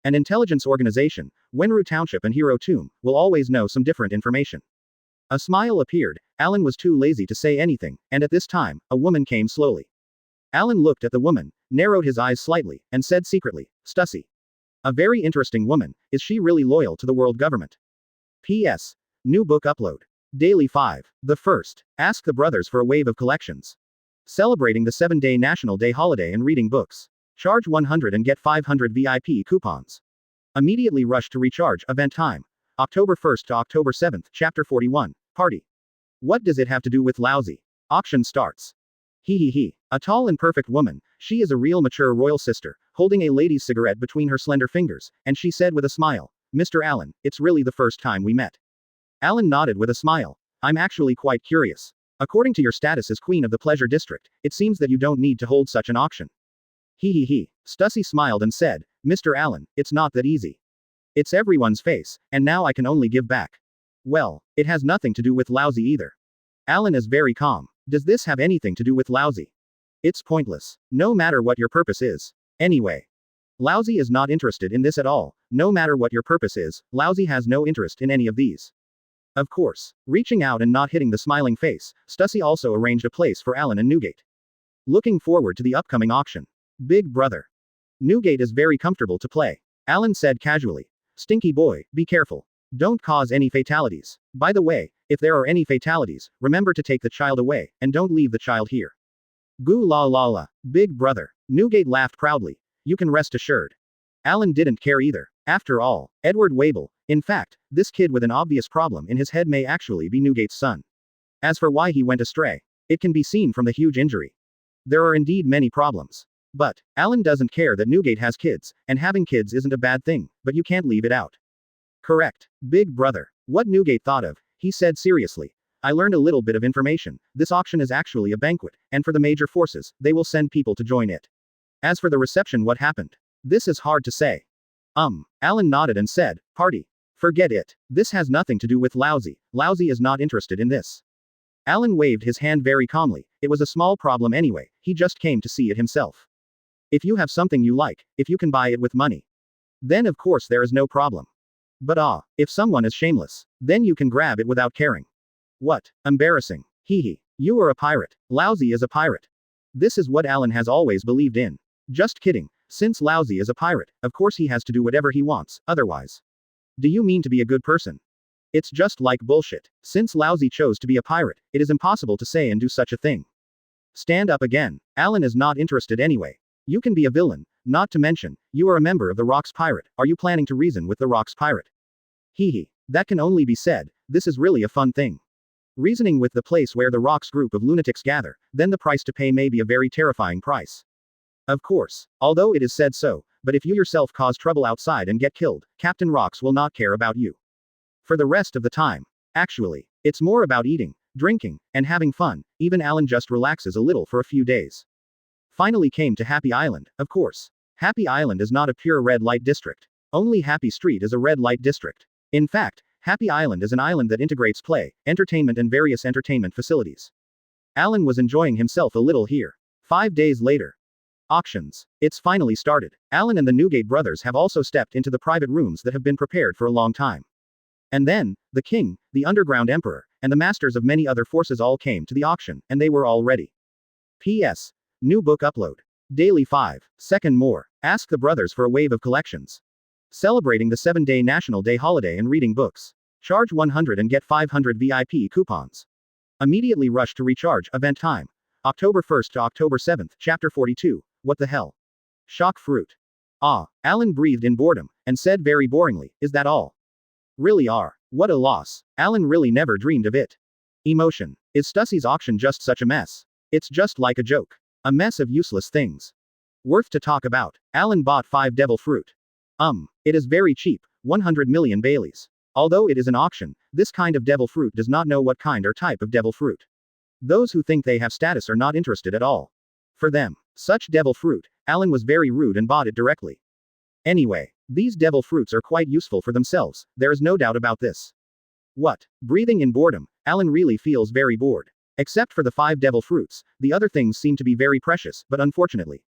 An intelligence organization, Wenru Township and Hero Tomb, will always know some different information." A smile appeared. Alan was too lazy to say anything, and at this time, a woman came slowly. Alan looked at the woman, narrowed his eyes slightly, and said secretly, "Stussy. A very interesting woman. Is she really loyal to the world government?" P.S. New book upload. Daily 5. The first. Ask the brothers for a wave of collections. Celebrating the 7-day National Day holiday and reading books. Charge 100 and get 500 VIP coupons. Immediately rush to recharge. Event time. October 1st to October 7th, Chapter 41. Party. What does it have to do with Laozi? Auction starts. He. A tall and perfect woman, she is a real mature royal sister, holding a lady's cigarette between her slender fingers, and she said with a smile, "Mr. Allen, it's really the first time we met." Alan nodded with a smile. "I'm actually quite curious. According to your status as Queen of the Pleasure District, it seems that you don't need to hold such an auction." He. Stussy smiled and said, "Mr. Allen, it's not that easy. It's everyone's face, and now I can only give back." "Well, it has nothing to do with Laozi either." Alan is very calm. "Does this have anything to do with Laozi?" "It's pointless. No matter what your purpose is. Anyway. Laozi is not interested in this at all. No matter what your purpose is, Laozi has no interest in any of these." Of course. Reaching out and not hitting the smiling face, Stussy also arranged a place for Alan and Newgate. Looking forward to the upcoming auction. Big brother. Newgate is very comfortable to play. Alan said casually. "Stinky boy, be careful. Don't cause any fatalities. By the way, if there are any fatalities, remember to take the child away, and don't leave the child here." Goo la la la. Big brother. Newgate laughed proudly. "You can rest assured." Alan didn't care either. After all, Edward Wable, in fact, this kid with an obvious problem in his head may actually be Newgate's son. As for why he went astray, it can be seen from the huge injury. There are indeed many problems. But Alan doesn't care that Newgate has kids, and having kids isn't a bad thing, but you can't leave it out. Correct. Big brother. What Newgate thought of, he said seriously. "I learned a little bit of information. This auction is actually a banquet, and for the major forces, they will send people to join it. As for the reception, what happened? This is hard to say." Alan nodded and said, "Party. Forget it. This has nothing to do with Laozi. Laozi is not interested in this." Alan waved his hand very calmly. It was a small problem anyway, he just came to see it himself. If you have something you like, if you can buy it with money, then of course there is no problem. But if someone is shameless, then you can grab it without caring. What? Embarrassing. You are a pirate. Laozi is a pirate. This is what Alan has always believed in. Just kidding. Since Laozi is a pirate, of course he has to do whatever he wants, otherwise. Do you mean to be a good person? It's just like bullshit. Since Laozi chose to be a pirate, it is impossible to say and do such a thing. Stand up again. Alan is not interested anyway. You can be a villain, not to mention, you are a member of the Rocks Pirate. Are you planning to reason with the Rocks Pirate? That can only be said. This is really a fun thing. Reasoning with the place where the Rocks group of lunatics gather, then the price to pay may be a very terrifying price. Of course, although it is said so, but if you yourself cause trouble outside and get killed, Captain Rocks will not care about you. For the rest of the time. Actually, it's more about eating, drinking, and having fun. Even Alan just relaxes a little for a few days. Finally came to Happy Island, of course. Happy Island is not a pure red light district. Only Happy Street is a red light district. In fact, Happy Island is an island that integrates play, entertainment and various entertainment facilities. Alan was enjoying himself a little here. 5 days later. Auctions. It's finally started. Alan and the Newgate brothers have also stepped into the private rooms that have been prepared for a long time. And then, the king, the underground emperor, and the masters of many other forces all came to the auction, and they were all ready. P.S. New book upload. Daily 5. Second more. Ask the brothers for a wave of collections. Celebrating the 7-day National Day holiday and reading books. Charge 100 and get 500 VIP coupons. Immediately rush to recharge. Event time. October 1st to October 7th, Chapter 42. What the hell? Shock fruit. Ah, Alan breathed in boredom, and said very boringly, is that all? Really are. What a loss. Alan really never dreamed of it. Emotion. Is Stussy's auction just such a mess? It's just like a joke. A mess of useless things. Worth to talk about. Alan bought 5 devil fruit. It is very cheap, 100 million Baileys. Although it is an auction, this kind of devil fruit does not know what kind or type of devil fruit. Those who think they have status are not interested at all. For them, such devil fruit, Alan was very rude and bought it directly. Anyway, these devil fruits are quite useful for themselves, there is no doubt about this. What? Breathing in boredom, Alan really feels very bored. Except for the 5 devil fruits, the other things seem to be very precious, but unfortunately,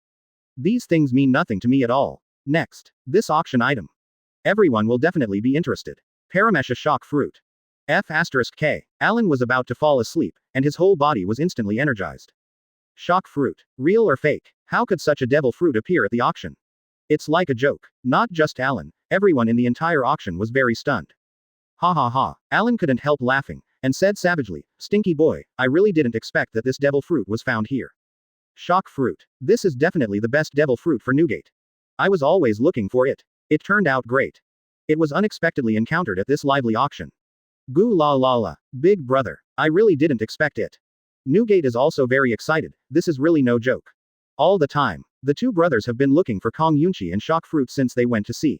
these things mean nothing to me at all. Next, this auction item. Everyone will definitely be interested. Paramesha shock fruit. F*K. Alan was about to fall asleep, and his whole body was instantly energized. Shock fruit. Real or fake? How could such a devil fruit appear at the auction? It's like a joke. Not just Alan, everyone in the entire auction was very stunned. Ha ha ha. Alan couldn't help laughing, and said savagely, Stinky boy, I really didn't expect that this devil fruit was found here. Shock fruit. This is definitely the best devil fruit for Newgate. I was always looking for it. It turned out great. It was unexpectedly encountered at this lively auction. Goo la la la. Big brother. I really didn't expect it. Newgate is also very excited, this is really no joke. All the time, the 2 brothers have been looking for Kong Yunchi and shock fruit since they went to sea.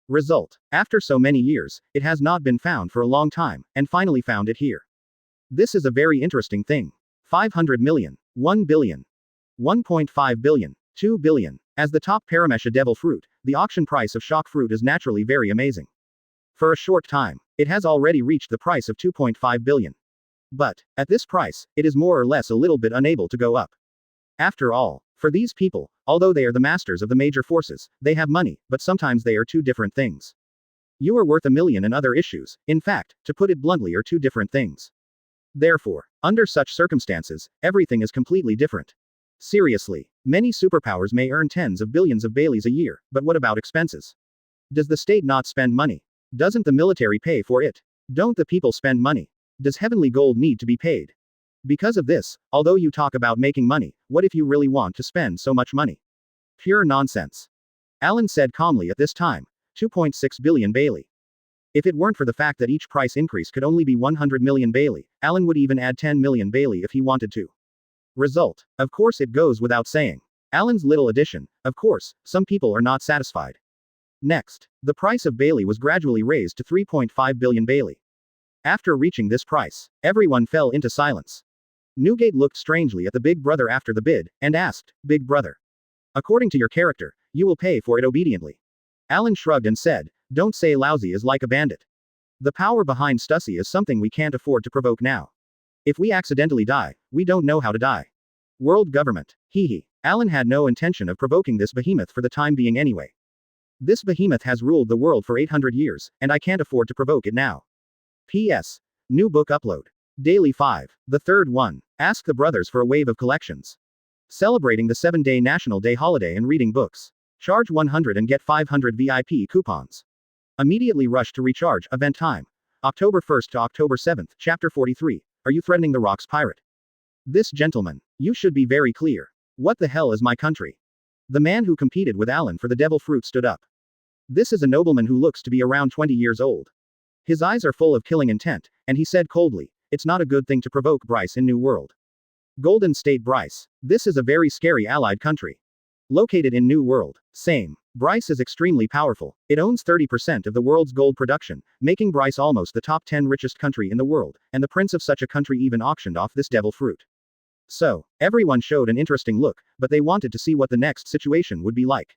Result. After so many years, it has not been found for a long time, and finally found it here. This is a very interesting thing. 500 million. 1 billion. 1.5 billion. 2 billion. As the top Paramesha devil fruit, the auction price of shock fruit is naturally very amazing. For a short time, it has already reached the price of 2.5 billion. But, at this price, it is more or less a little bit unable to go up. After all, for these people, although they are the masters of the major forces, they have money, but sometimes they are 2 different things. You are worth 1 million and other issues, in fact, to put it bluntly, are 2 different things. Therefore, under such circumstances, everything is completely different. Seriously, many superpowers may earn tens of billions of Baileys a year, but what about expenses? Does the state not spend money? Doesn't the military pay for it? Don't the people spend money? Does heavenly gold need to be paid? Because of this, although you talk about making money, what if you really want to spend so much money? Pure nonsense. Alan said calmly at this time, 2.6 billion Bailey. If it weren't for the fact that each price increase could only be 100 million Bailey, Alan would even add 10 million Bailey if he wanted to. Result. Of course it goes without saying. Alan's little addition, of course, some people are not satisfied. Next, the price of Bailey was gradually raised to 3.5 billion Bailey. After reaching this price, everyone fell into silence. Newgate looked strangely at the big brother after the bid, and asked, Big brother. According to your character, you will pay for it obediently. Alan shrugged and said, Don't say Laozi is like a bandit. The power behind Stussy is something we can't afford to provoke now. If we accidentally die, we don't know how to die. World government. Hee. Alan had no intention of provoking this behemoth for the time being anyway. This behemoth has ruled the world for 800 years, and I can't afford to provoke it now. P.S. New book upload. Daily 5. The third one. Ask the brothers for a wave of collections. Celebrating the 7-day National Day holiday and reading books. Charge 100 and get 500 VIP coupons. Immediately rush to recharge. Event time. October 1st to October 7th, Chapter 43. Are you threatening the Rocks pirate? This gentleman. You should be very clear. What the hell is my country? The man who competed with Alan for the devil fruit stood up. This is a nobleman who looks to be around 20 years old. His eyes are full of killing intent, and he said coldly, It's not a good thing to provoke Bryce in New World. Golden State Bryce. This is a very scary allied country. Located in New World. Same. Bryce is extremely powerful. It owns 30% of the world's gold production, making Bryce almost the top 10 richest country in the world, and the prince of such a country even auctioned off this devil fruit. So, everyone showed an interesting look, but they wanted to see what the next situation would be like.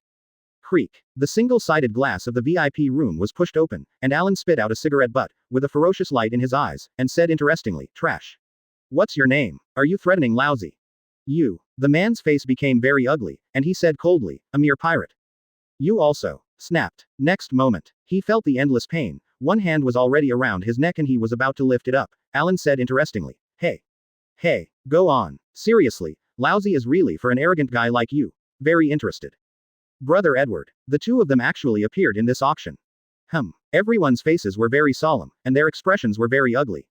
Creak. The single-sided glass of the VIP room was pushed open, and Alan spit out a cigarette butt, with a ferocious light in his eyes, and said interestingly, Trash. What's your name? Are you threatening Laozi? You. The man's face became very ugly, and he said coldly, "A mere pirate. You also." Snapped. Next moment, he felt the endless pain. One hand was already around his neck and he was about to lift it up. Alan said interestingly, "Hey. Hey, go on. Seriously, Laozi is really for an arrogant guy like you. Very interested." Brother Edward. The two of them actually appeared in this auction. Everyone's faces were very solemn, and their expressions were very ugly.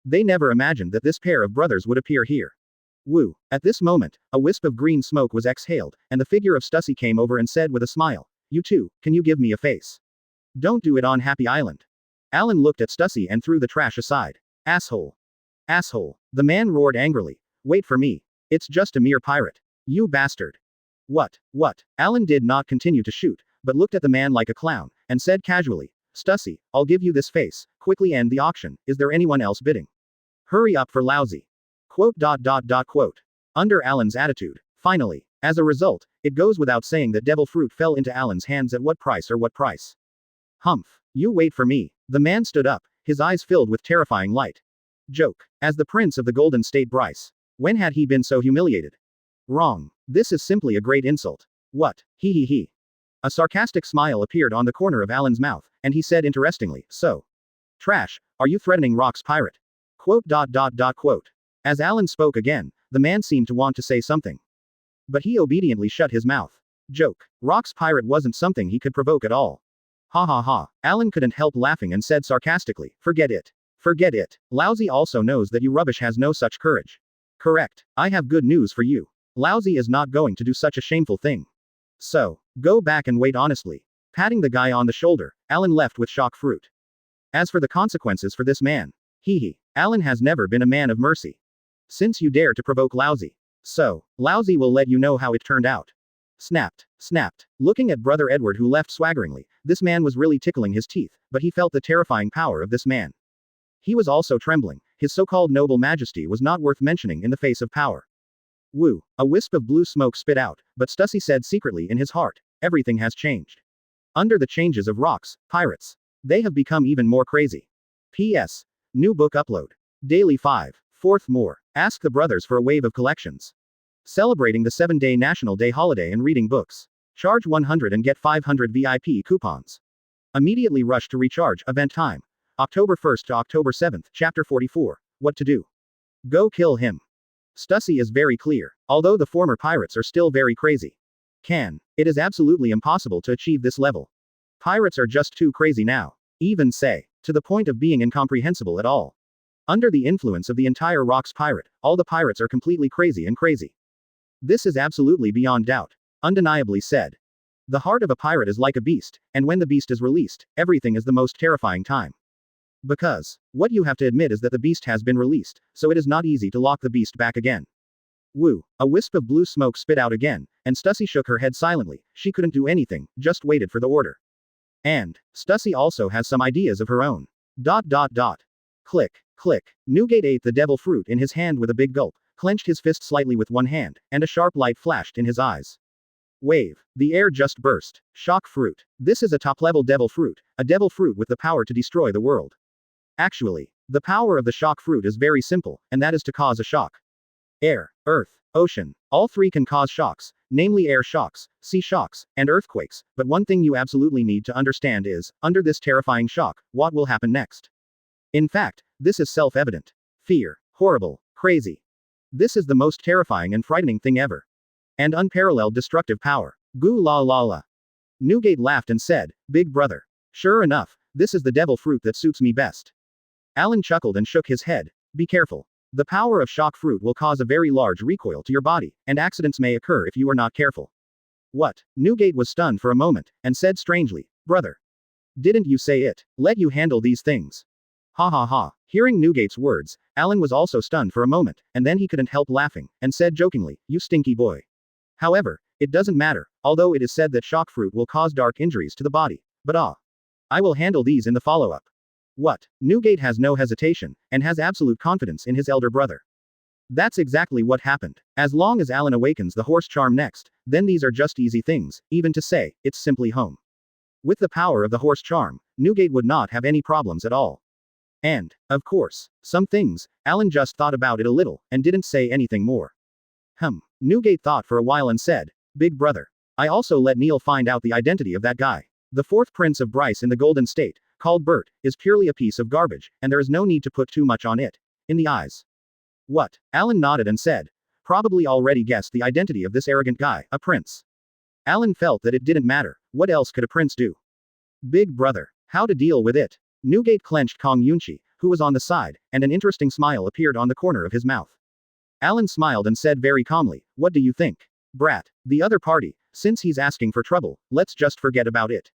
They never imagined that this pair of brothers would appear here. Woo. At this moment, a wisp of green smoke was exhaled, and the figure of Stussy came over and said with a smile, "You two, can you give me a face? Don't do it on Happy Island." Alan looked at Stussy and threw the trash aside. "Asshole. Asshole." The man roared angrily. "Wait for me. It's just a mere pirate. You bastard." What? Alan did not continue to shoot, but looked at the man like a clown, and said casually, "Stussy, I'll give you this face, quickly end the auction, is there anyone else bidding? Hurry up for Laozi." Quote. Under Alan's attitude. Finally. As a result, it goes without saying that devil fruit fell into Alan's hands at what price? You wait for me. The man stood up, his eyes filled with terrifying light. Joke. As the Prince of the Golden State Bryce. When had he been so humiliated? Wrong. This is simply a great insult. What? He. A sarcastic smile appeared on the corner of Alan's mouth, and he said interestingly, "So. Trash, are you threatening Rock's pirate?" Quote. As Alan spoke again, the man seemed to want to say something. But he obediently shut his mouth. Joke. Rock's pirate wasn't something he could provoke at all. Ha. Alan couldn't help laughing and said sarcastically, Forget it. Laozi also knows that you rubbish has no such courage. Correct. I have good news for you. Laozi is not going to do such a shameful thing. So, go back and wait honestly. Patting the guy on the shoulder, Alan left with shock fruit. As for the consequences for this man. Alan has never been a man of mercy. Since you dare to provoke Laozi. So, Laozi will let you know how it turned out. Snapped. Looking at Brother Edward who left swaggeringly, this man was really tickling his teeth, but he felt the terrifying power of this man. He was also trembling, his so-called noble majesty was not worth mentioning in the face of power. Woo. A wisp of blue smoke spit out, but Stussy said secretly in his heart, everything has changed. Under the changes of Rock's Pirates. They have become even more crazy. P.S. New book upload. Daily 5. 4th more. Ask the brothers for a wave of collections. Celebrating the 7-day National Day holiday and reading books. Charge 100 and get 500 VIP coupons. Immediately rush to recharge. Event time. October 1st to October 7th. Chapter 44. What to do? Go kill him. Stussy is very clear. Although the former pirates are still very crazy. It is absolutely impossible to achieve this level. Pirates are just too crazy now. Even say, to the point of being incomprehensible at all. Under the influence of the entire Rock's pirate, all the pirates are completely crazy and crazy. This is absolutely beyond doubt. Undeniably said. The heart of a pirate is like a beast, and when the beast is released, everything is the most terrifying time. Because, what you have to admit is that the beast has been released, so it is not easy to lock the beast back again. Woo. A wisp of blue smoke spit out again, and Stussy shook her head silently, she couldn't do anything, just waited for the order. And, Stussy also has some ideas of her own. Click. Newgate ate the devil fruit in his hand with a big gulp, clenched his fist slightly with one hand, and a sharp light flashed in his eyes. Wave. The air just burst. Shock fruit. This is a top-level devil fruit, a devil fruit with the power to destroy the world. Actually, the power of the shock fruit is very simple, and that is to cause a shock. Air, earth, ocean, all three can cause shocks, namely air shocks, sea shocks, and earthquakes, but one thing you absolutely need to understand is, under this terrifying shock, what will happen next? In fact, this is self-evident. Fear. Horrible. Crazy. This is the most terrifying and frightening thing ever. And unparalleled destructive power. Goo la la la. Newgate laughed and said, Big brother. Sure enough, this is the devil fruit that suits me best. Alan chuckled and shook his head. Be careful. The power of shock fruit will cause a very large recoil to your body, and accidents may occur if you are not careful. What? Newgate was stunned for a moment, and said strangely, Brother. Didn't you say it? Let you handle these things. Ha. Hearing Newgate's words, Alan was also stunned for a moment, and then he couldn't help laughing, and said jokingly, You stinky boy. However, it doesn't matter, although it is said that shock fruit will cause dark injuries to the body, but I will handle these in the follow-up. What? Newgate has no hesitation, and has absolute confidence in his elder brother. That's exactly what happened. As long as Alan awakens the horse charm next, then these are just easy things, even to say, it's simply home. With the power of the horse charm, Newgate would not have any problems at all. And, of course, some things, Alan just thought about it a little, and didn't say anything more. Newgate thought for a while and said, Big brother. I also let Neil find out the identity of that guy. The fourth prince of Bryce in the Golden State, called Bert, is purely a piece of garbage, and there is no need to put too much on it. In the eyes. What? Alan nodded and said. Probably already guessed the identity of this arrogant guy, a prince. Alan felt that it didn't matter. What else could a prince do? Big brother. How to deal with it? Newgate clenched Kong Yunchi, who was on the side, and an interesting smile appeared on the corner of his mouth. Alan smiled and said very calmly, What do you think? Brat. The other party, since he's asking for trouble, let's just forget about it.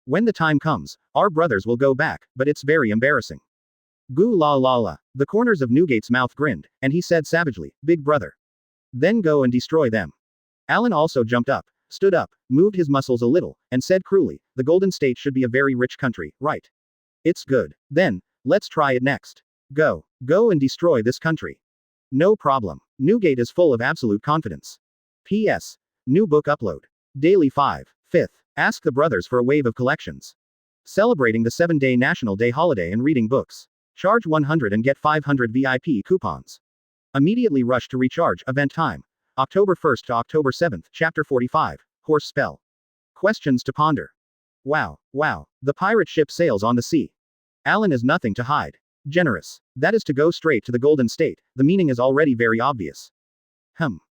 When the time comes, our brothers will go back, but it's very embarrassing. Goo la la la. The corners of Newgate's mouth grinned, and he said savagely, Big brother. Then go and destroy them. Alan also jumped up, stood up, moved his muscles a little, and said cruelly, The Golden State should be a very rich country, right? It's good. Then, let's try it next. Go. Go and destroy this country. No problem. Newgate is full of absolute confidence. P.S. New book upload. Daily 5. 5th. Ask the brothers for a wave of collections. Celebrating the 7-day National Day holiday and reading books. Charge 100 and get 500 VIP coupons. Immediately rush to recharge. Event time. October 1st to October 7th. Chapter 45. Horse spell. Questions to ponder. Wow. Wow. The pirate ship sails on the sea. Alan is nothing to hide. Generous. That is to go straight to the Golden State. The meaning is already very obvious.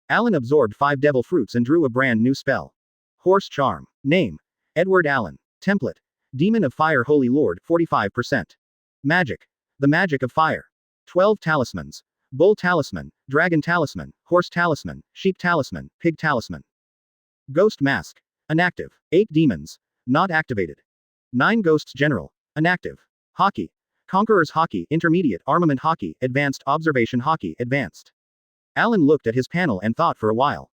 Alan absorbed 5 devil fruits and drew a brand new spell. Horse charm. Name. Edward Allen. Template. Demon of Fire Holy Lord, 45%. Magic. The magic of fire. 12 talismans. Bull talisman, dragon talisman, horse talisman, sheep talisman, pig talisman. Ghost mask. Inactive. 8 demons. Not activated. 9 ghosts general. Inactive. Haki. Conqueror's Haki, Intermediate Armament Haki, Advanced Observation Haki, Advanced. Alan looked at his panel and thought for a while.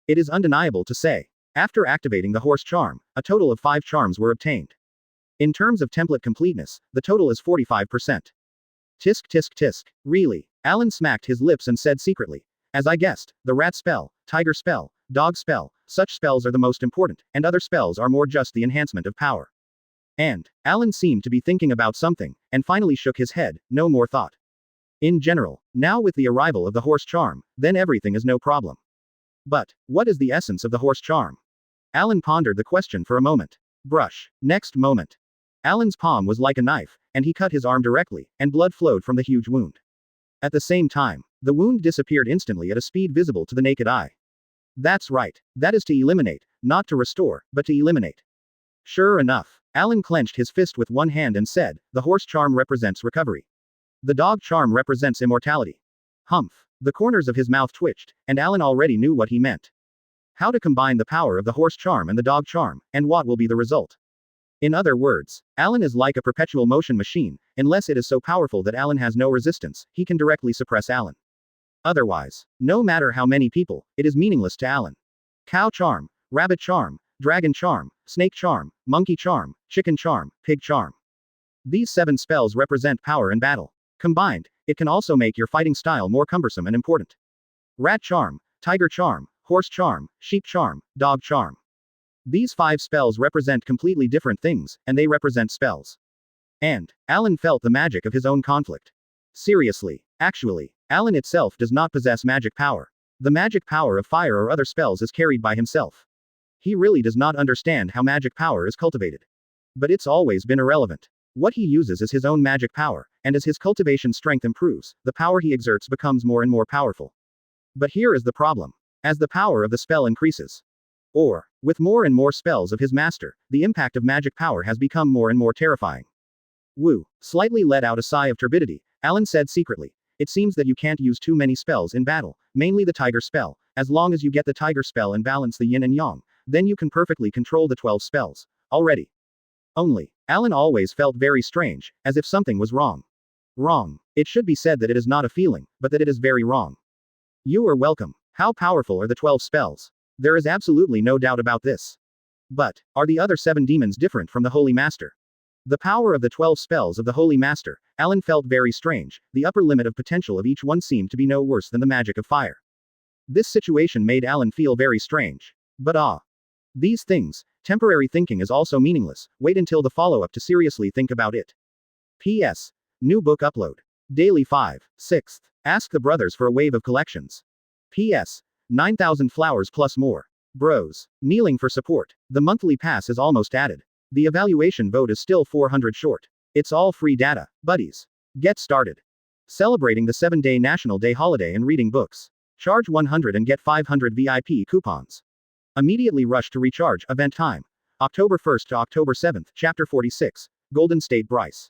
It is undeniable to say. After activating the horse charm, a total of 5 charms were obtained. In terms of template completeness, the total is 45%. Tisk tisk tisk. Really? Alan smacked his lips and said secretly. As I guessed, the rat spell, tiger spell, dog spell, such spells are the most important, and other spells are more just the enhancement of power. And, Alan seemed to be thinking about something, and finally shook his head, no more thought. In general, now with the arrival of the horse charm, then everything is no problem. But, what is the essence of the horse charm? Alan pondered the question for a moment. Brush. Next moment. Alan's palm was like a knife, and he cut his arm directly, and blood flowed from the huge wound. At the same time, the wound disappeared instantly at a speed visible to the naked eye. That's right. That is to eliminate, not to restore, but to eliminate. Sure enough, Alan clenched his fist with one hand and said, The horse charm represents recovery. The dog charm represents immortality. Humph. The corners of his mouth twitched, and Alan already knew what he meant. How to combine the power of the horse charm and the dog charm, and what will be the result. In other words, Alan is like a perpetual motion machine, unless it is so powerful that Alan has no resistance, he can directly suppress Alan. Otherwise, no matter how many people, it is meaningless to Alan. Cow charm, rabbit charm, dragon charm, snake charm, monkey charm, chicken charm, pig charm. These 7 spells represent power in battle. Combined, it can also make your fighting style more cumbersome and important. Rat charm, tiger charm, horse charm, sheep charm, dog charm. These 5 spells represent completely different things, and they represent spells. And, Alan felt the magic of his own conflict. Seriously, actually, Alan itself does not possess magic power. The magic power of fire or other spells is carried by himself. He really does not understand how magic power is cultivated. But it's always been irrelevant. What he uses is his own magic power, and as his cultivation strength improves, the power he exerts becomes more and more powerful. But here is the problem. As the power of the spell increases, or, with more and more spells of his master, the impact of magic power has become more and more terrifying. Woo. Slightly let out a sigh of turbidity, Alan said secretly. It seems that you can't use too many spells in battle, mainly the tiger spell. As long as you get the tiger spell and balance the yin and yang, then you can perfectly control the 12 spells. Already. Only, Alan always felt very strange, as if something was wrong. Wrong. It should be said that it is not a feeling, but that it is very wrong. You are welcome. How powerful are the 12 spells? There is absolutely no doubt about this. But, are the other 7 demons different from the Holy Master? The power of the 12 spells of the Holy Master, Alan felt very strange. The upper limit of potential of each one seemed to be no worse than the magic of fire. This situation made Alan feel very strange. But these things, temporary thinking is also meaningless. Wait until the follow-up to seriously think about it. P.S. New book upload. Daily 5. 6th. Ask the brothers for a wave of collections. P.S. 9,000 flowers plus more. Bros. Kneeling for support. The monthly pass is almost added. The evaluation vote is still 400 short. It's all free data, buddies. Get started. Celebrating the 7-day National Day holiday and reading books. Charge 100 and get 500 VIP coupons. Immediately rush to recharge. Event time. October 1st to October 7th, Chapter 46. Golden State Bryce.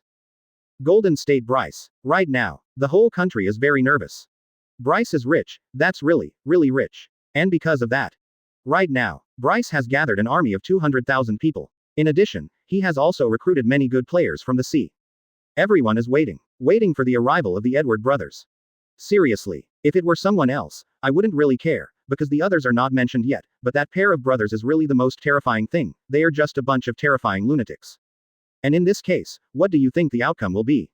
Golden State Bryce. Right now, the whole country is very nervous. Bryce is rich, that's really, really rich. And because of that, right now, Bryce has gathered an army of 200,000 people. In addition, he has also recruited many good players from the sea. Everyone is waiting for the arrival of the Edward brothers. Seriously, if it were someone else, I wouldn't really care, because the others are not mentioned yet, but that pair of brothers is really the most terrifying thing, they are just a bunch of terrifying lunatics. And in this case, what do you think the outcome will be?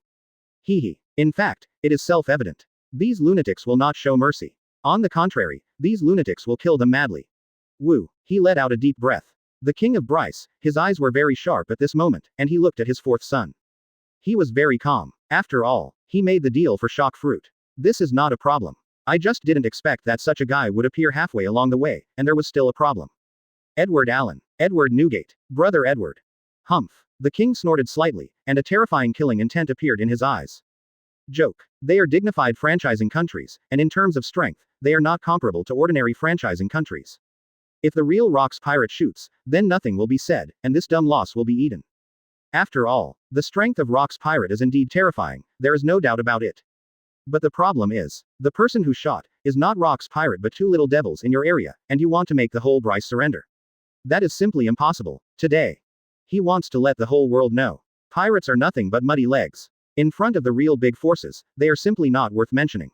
Hee. In fact, it is self-evident. These lunatics will not show mercy. On the contrary, these lunatics will kill them madly. Woo. He let out a deep breath. The king of Bryce, his eyes were very sharp at this moment, and he looked at his fourth son. He was very calm. After all, he made the deal for shock fruit. This is not a problem. I just didn't expect that such a guy would appear halfway along the way, and there was still a problem. Edward Newgate. Brother Edward. Humph. The king snorted slightly, and a terrifying killing intent appeared in his eyes. Joke. They are dignified franchising countries, and in terms of strength, they are not comparable to ordinary franchising countries. If the real Rocks pirate shoots, then nothing will be said, and this dumb loss will be eaten. After all, the strength of Rocks pirate is indeed terrifying, there is no doubt about it. But the problem is, the person who shot, is not Rocks pirate but two little devils in your area, and you want to make the whole Bryce surrender. That is simply impossible, today. He wants to let the whole world know. Pirates are nothing but muddy legs. In front of the real big forces, they are simply not worth mentioning.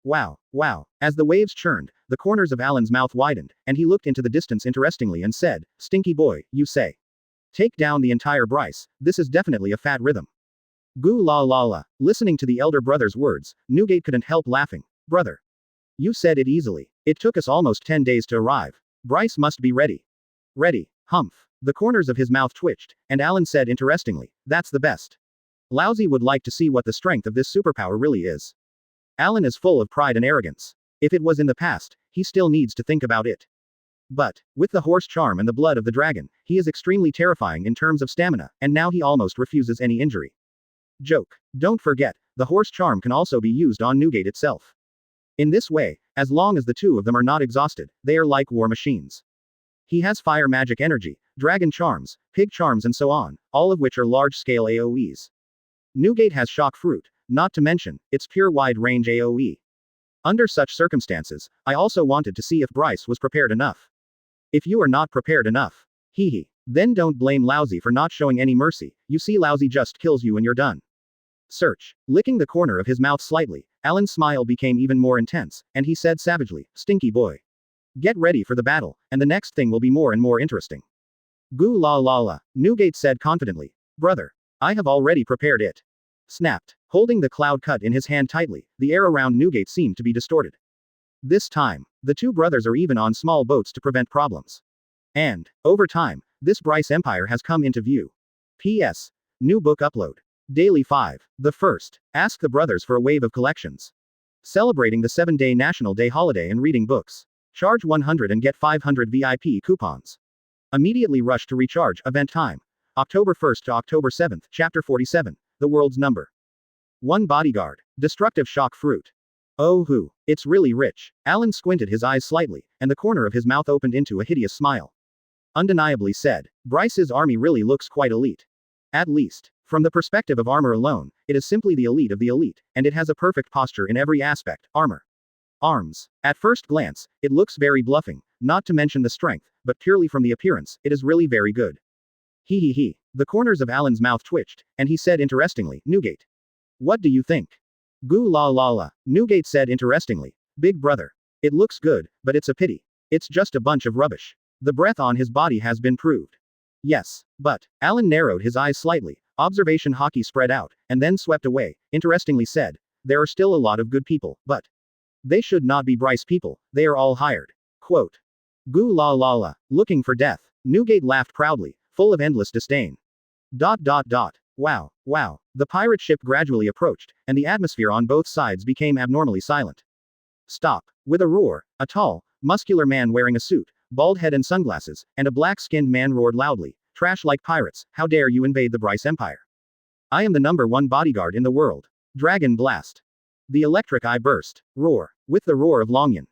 Wow. As the waves churned, the corners of Alan's mouth widened, and he looked into the distance interestingly and said, "Stinky boy, you say. Take down the entire Bryce, this is definitely a fat rhythm." Goo la la la. Listening to the elder brother's words, Newgate couldn't help laughing. Brother. You said it easily. It took us almost 10 days to arrive. Bryce must be ready. Ready. Humph. The corners of his mouth twitched, and Alan said interestingly, "That's the best. Laozi would like to see what the strength of this superpower really is." Alan is full of pride and arrogance. If it was in the past, he still needs to think about it. But, with the horse charm and the blood of the dragon, he is extremely terrifying in terms of stamina, and now he almost refuses any injury. Joke. Don't forget, the horse charm can also be used on Newgate itself. In this way, as long as the two of them are not exhausted, they are like war machines. He has fire magic energy, dragon charms, pig charms and so on, all of which are large-scale AoEs. Newgate has shock fruit, not to mention, its pure wide-range AoE. Under such circumstances, I also wanted to see if Bryce was prepared enough. If you are not prepared enough, then don't blame Laozi for not showing any mercy, you see Laozi just kills you and you're done. Search. Licking the corner of his mouth slightly, Alan's smile became even more intense, and he said savagely, "Stinky boy. Get ready for the battle, and the next thing will be more and more interesting." Goo la la la. Newgate said confidently. Brother. I have already prepared it. Snapped. Holding the cloud cut in his hand tightly, the air around Newgate seemed to be distorted. This time, the two brothers are even on small boats to prevent problems. And, over time, this Bryce Empire has come into view. P.S. New book upload. Daily 5. The first. Ask the brothers for a wave of collections. Celebrating the 7-day National Day holiday and reading books. Charge 100 and get 500 VIP coupons. Immediately rush to recharge. Event time. October 1st to October 7th, Chapter 47. The world's number 1 bodyguard. Destructive shock fruit. Oh who. It's really rich. Alan squinted his eyes slightly, and the corner of his mouth opened into a hideous smile. Undeniably said, Bryce's army really looks quite elite. At least, from the perspective of armor alone, it is simply the elite of the elite, and it has a perfect posture in every aspect. Armor. Arms. At first glance, it looks very bluffing, not to mention the strength, but purely from the appearance, it is really very good. He. The corners of Alan's mouth twitched, and he said interestingly, Newgate. What do you think? Goo la la la. Newgate said interestingly, Big brother. It looks good, but it's a pity. It's just a bunch of rubbish. The breath on his body has been proved. Yes, but, Alan narrowed his eyes slightly, observation Haki spread out, and then swept away, interestingly said, there are still a lot of good people, but they should not be Bryce people, they are all hired. Quote. Goo la la la. Looking for death. Newgate laughed proudly, full of endless disdain. Wow. The pirate ship gradually approached, and the atmosphere on both sides became abnormally silent. Stop. With a roar, a tall, muscular man wearing a suit, bald head and sunglasses, and a black-skinned man roared loudly, "Trash like pirates, how dare you invade the Bryce Empire? I am the #1 bodyguard in the world. Dragon blast." The electric eye burst. Roar. With the roar of Longyan.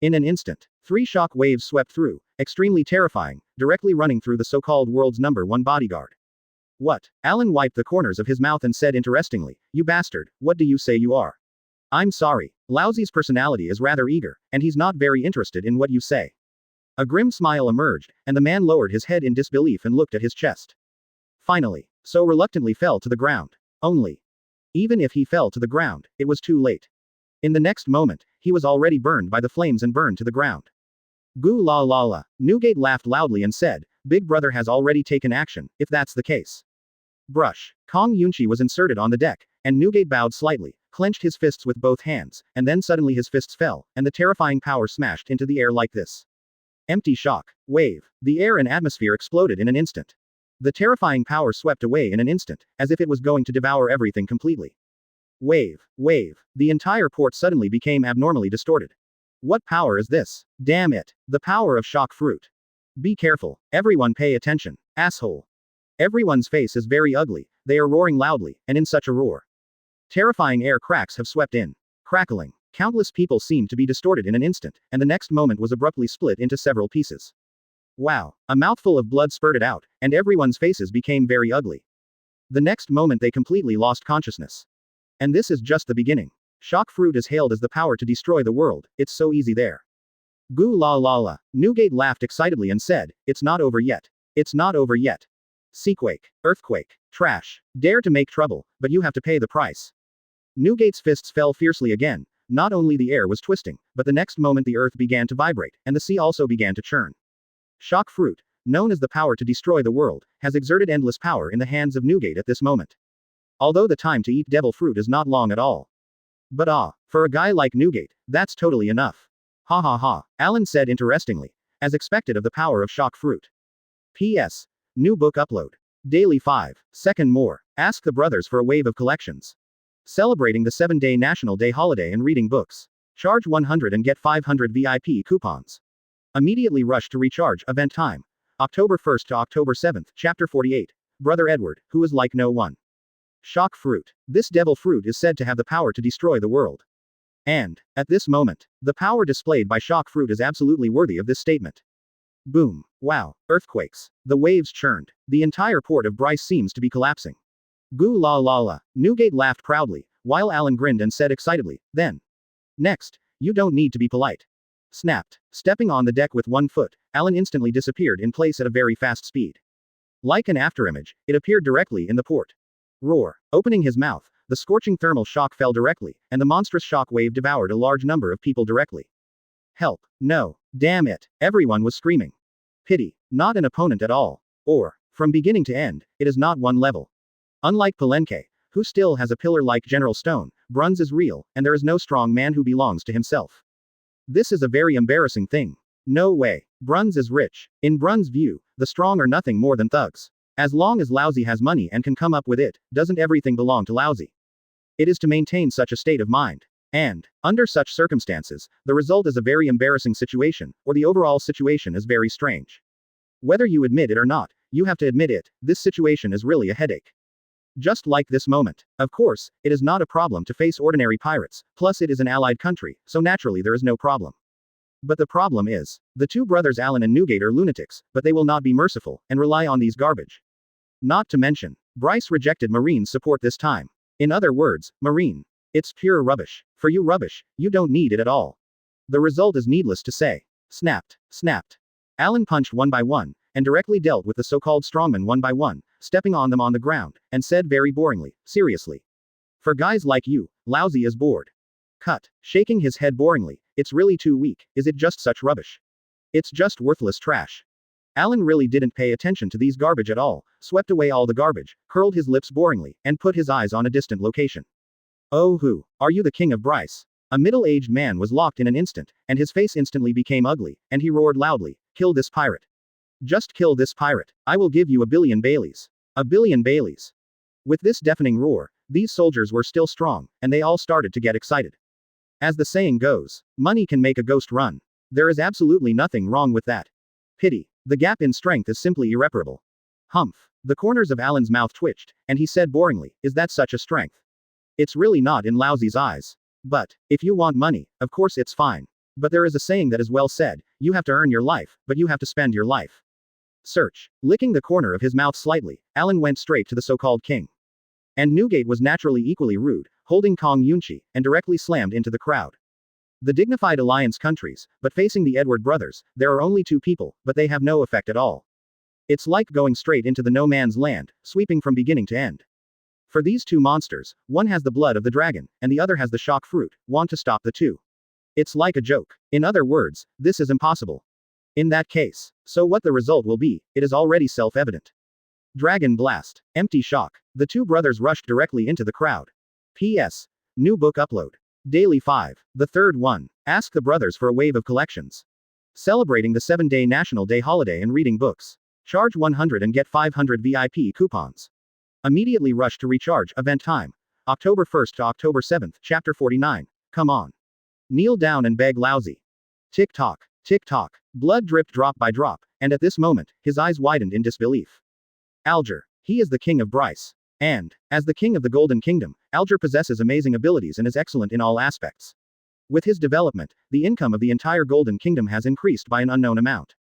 In an instant, 3 shock waves swept through, extremely terrifying, directly running through the so-called world's #1 bodyguard. What? Alan wiped the corners of his mouth and said interestingly, "You bastard, what do you say you are?" "I'm sorry. Laozi's personality is rather eager, and he's not very interested in what you say." A grim smile emerged, and the man lowered his head in disbelief and looked at his chest. Finally, so reluctantly fell to the ground. Only. Even if he fell to the ground, it was too late. In the next moment, he was already burned by the flames and burned to the ground. Goo la la la. Newgate laughed loudly and said, "Big brother has already taken action, if that's the case." Brush. Kong Yunchi was inserted on the deck, and Newgate bowed slightly, clenched his fists with both hands, and then suddenly his fists fell, and the terrifying power smashed into the air like this. Empty shock. Wave. The air and atmosphere exploded in an instant. The terrifying power swept away in an instant, as if it was going to devour everything completely. Wave. Wave. The entire port suddenly became abnormally distorted. What power is this? Damn it. The power of shock fruit. Be careful. Everyone pay attention. Asshole. Everyone's face is very ugly, they are roaring loudly, and in such a roar. Terrifying air cracks have swept in. Crackling. Countless people seemed to be distorted in an instant, and the next moment was abruptly split into several pieces. Wow. A mouthful of blood spurted out, and everyone's faces became very ugly. The next moment they completely lost consciousness. And this is just the beginning. Shock fruit is hailed as the power to destroy the world, it's so easy there. Goo la la la. Newgate laughed excitedly and said, "It's not over yet. It's not over yet. Seaquake. Earthquake. Trash. Dare to make trouble, but you have to pay the price." Newgate's fists fell fiercely again. Not only the air was twisting, but the next moment the earth began to vibrate, and the sea also began to churn. Shock fruit, known as the power to destroy the world, has exerted endless power in the hands of Newgate at this moment. Although the time to eat devil fruit is not long at all. But for a guy like Newgate, that's totally enough. Ha ha ha, Alan said interestingly, as expected of the power of shock fruit. P.S. New book upload. Daily 5-second more. Ask the brothers for a wave of collections. Celebrating the 7-day National Day holiday and reading books. Charge 100 and get 500 VIP coupons. Immediately rush to recharge. Event time. October 1st to October 7th, Chapter 48. Brother Edward, who is like no one. Shock fruit. This devil fruit is said to have the power to destroy the world. And, at this moment, the power displayed by shock fruit is absolutely worthy of this statement. Boom. Wow. Earthquakes. The waves churned. The entire port of Bryce seems to be collapsing. Goo la la la. Newgate laughed proudly, while Alan grinned and said excitedly, "Then. Next, you don't need to be polite." Snapped. Stepping on the deck with one foot, Alan instantly disappeared in place at a very fast speed. Like an afterimage, it appeared directly in the port. Roar. Opening his mouth, the scorching thermal shock fell directly, and the monstrous shock wave devoured a large number of people directly. Help. No. Damn it. Everyone was screaming. Pity. Not an opponent at all. Or, from beginning to end, it is not one level. Unlike Palenque, who still has a pillar like General Stone, Bruns is real, and there is no strong man who belongs to himself. This is a very embarrassing thing. No way. Bruns is rich. In Bruns' view, the strong are nothing more than thugs. As long as Laozi has money and can come up with it, doesn't everything belong to Laozi? It is to maintain such a state of mind. And, under such circumstances, the result is a very embarrassing situation, or the overall situation is very strange. Whether you admit it or not, you have to admit it, this situation is really a headache. Just like this moment. Of course, it is not a problem to face ordinary pirates, plus it is an allied country, so naturally there is no problem. But the problem is, the two brothers Alan and Newgate are lunatics, but they will not be merciful, and rely on these garbage. Not to mention, Bryce rejected Marine's support this time. In other words, Marine. It's pure rubbish. For you rubbish, you don't need it at all. The result is needless to say. Snapped. Snapped. Alan punched one by one, and directly dealt with the so-called strongmen one by one, stepping on them on the ground, and said very boringly, "Seriously. For guys like you, Laozi is bored." Cut. Shaking his head boringly, "It's really too weak, is it just such rubbish? It's just worthless trash." Alan really didn't pay attention to these garbage at all, swept away all the garbage, curled his lips boringly, and put his eyes on a distant location. "Oh who? Are you the king of Bryce?" A middle-aged man was locked in an instant, and his face instantly became ugly, and he roared loudly, "Kill this pirate. Just kill this pirate. I will give you 1,000,000,000 Baileys. 1,000,000,000 Baileys." With this deafening roar, these soldiers were still strong, and they all started to get excited. As the saying goes, money can make a ghost run. There is absolutely nothing wrong with that. Pity. The gap in strength is simply irreparable. Humph. The corners of Alan's mouth twitched, and he said boringly, is that such a strength? It's really not in Laozi's eyes. But, if you want money, of course it's fine. But there is a saying that is well said, you have to earn your life, but you have to spend your life. Search. Licking the corner of his mouth slightly, Alan went straight to the so-called king. And Newgate was naturally equally rude, holding Kong Yunchi, and directly slammed into the crowd. The dignified alliance countries, but facing the Edward brothers, there are only two people, but they have no effect at all. It's like going straight into the no man's land, sweeping from beginning to end. For these two monsters, one has the blood of the dragon, and the other has the shock fruit, want to stop the two. It's like a joke. In other words, this is impossible. In that case, so what the result will be, it is already self-evident. Dragon Blast. Empty shock. The two brothers rushed directly into the crowd. P.S. New book upload. Daily 5. The third one. Ask the brothers for a wave of collections. Celebrating the 7-day National Day holiday and reading books. Charge 100 and get 500 VIP coupons. Immediately rush to recharge. Event time. October 1st to October 7th, Chapter 49. Come on. Kneel down and beg Laozi. Tick tock. Tick tock. Blood dripped drop by drop, and at this moment, his eyes widened in disbelief. Alger. He is the king of Bryce. And, as the king of the Golden Kingdom, Alger possesses amazing abilities and is excellent in all aspects. With his development, the income of the entire Golden Kingdom has increased by an unknown amount.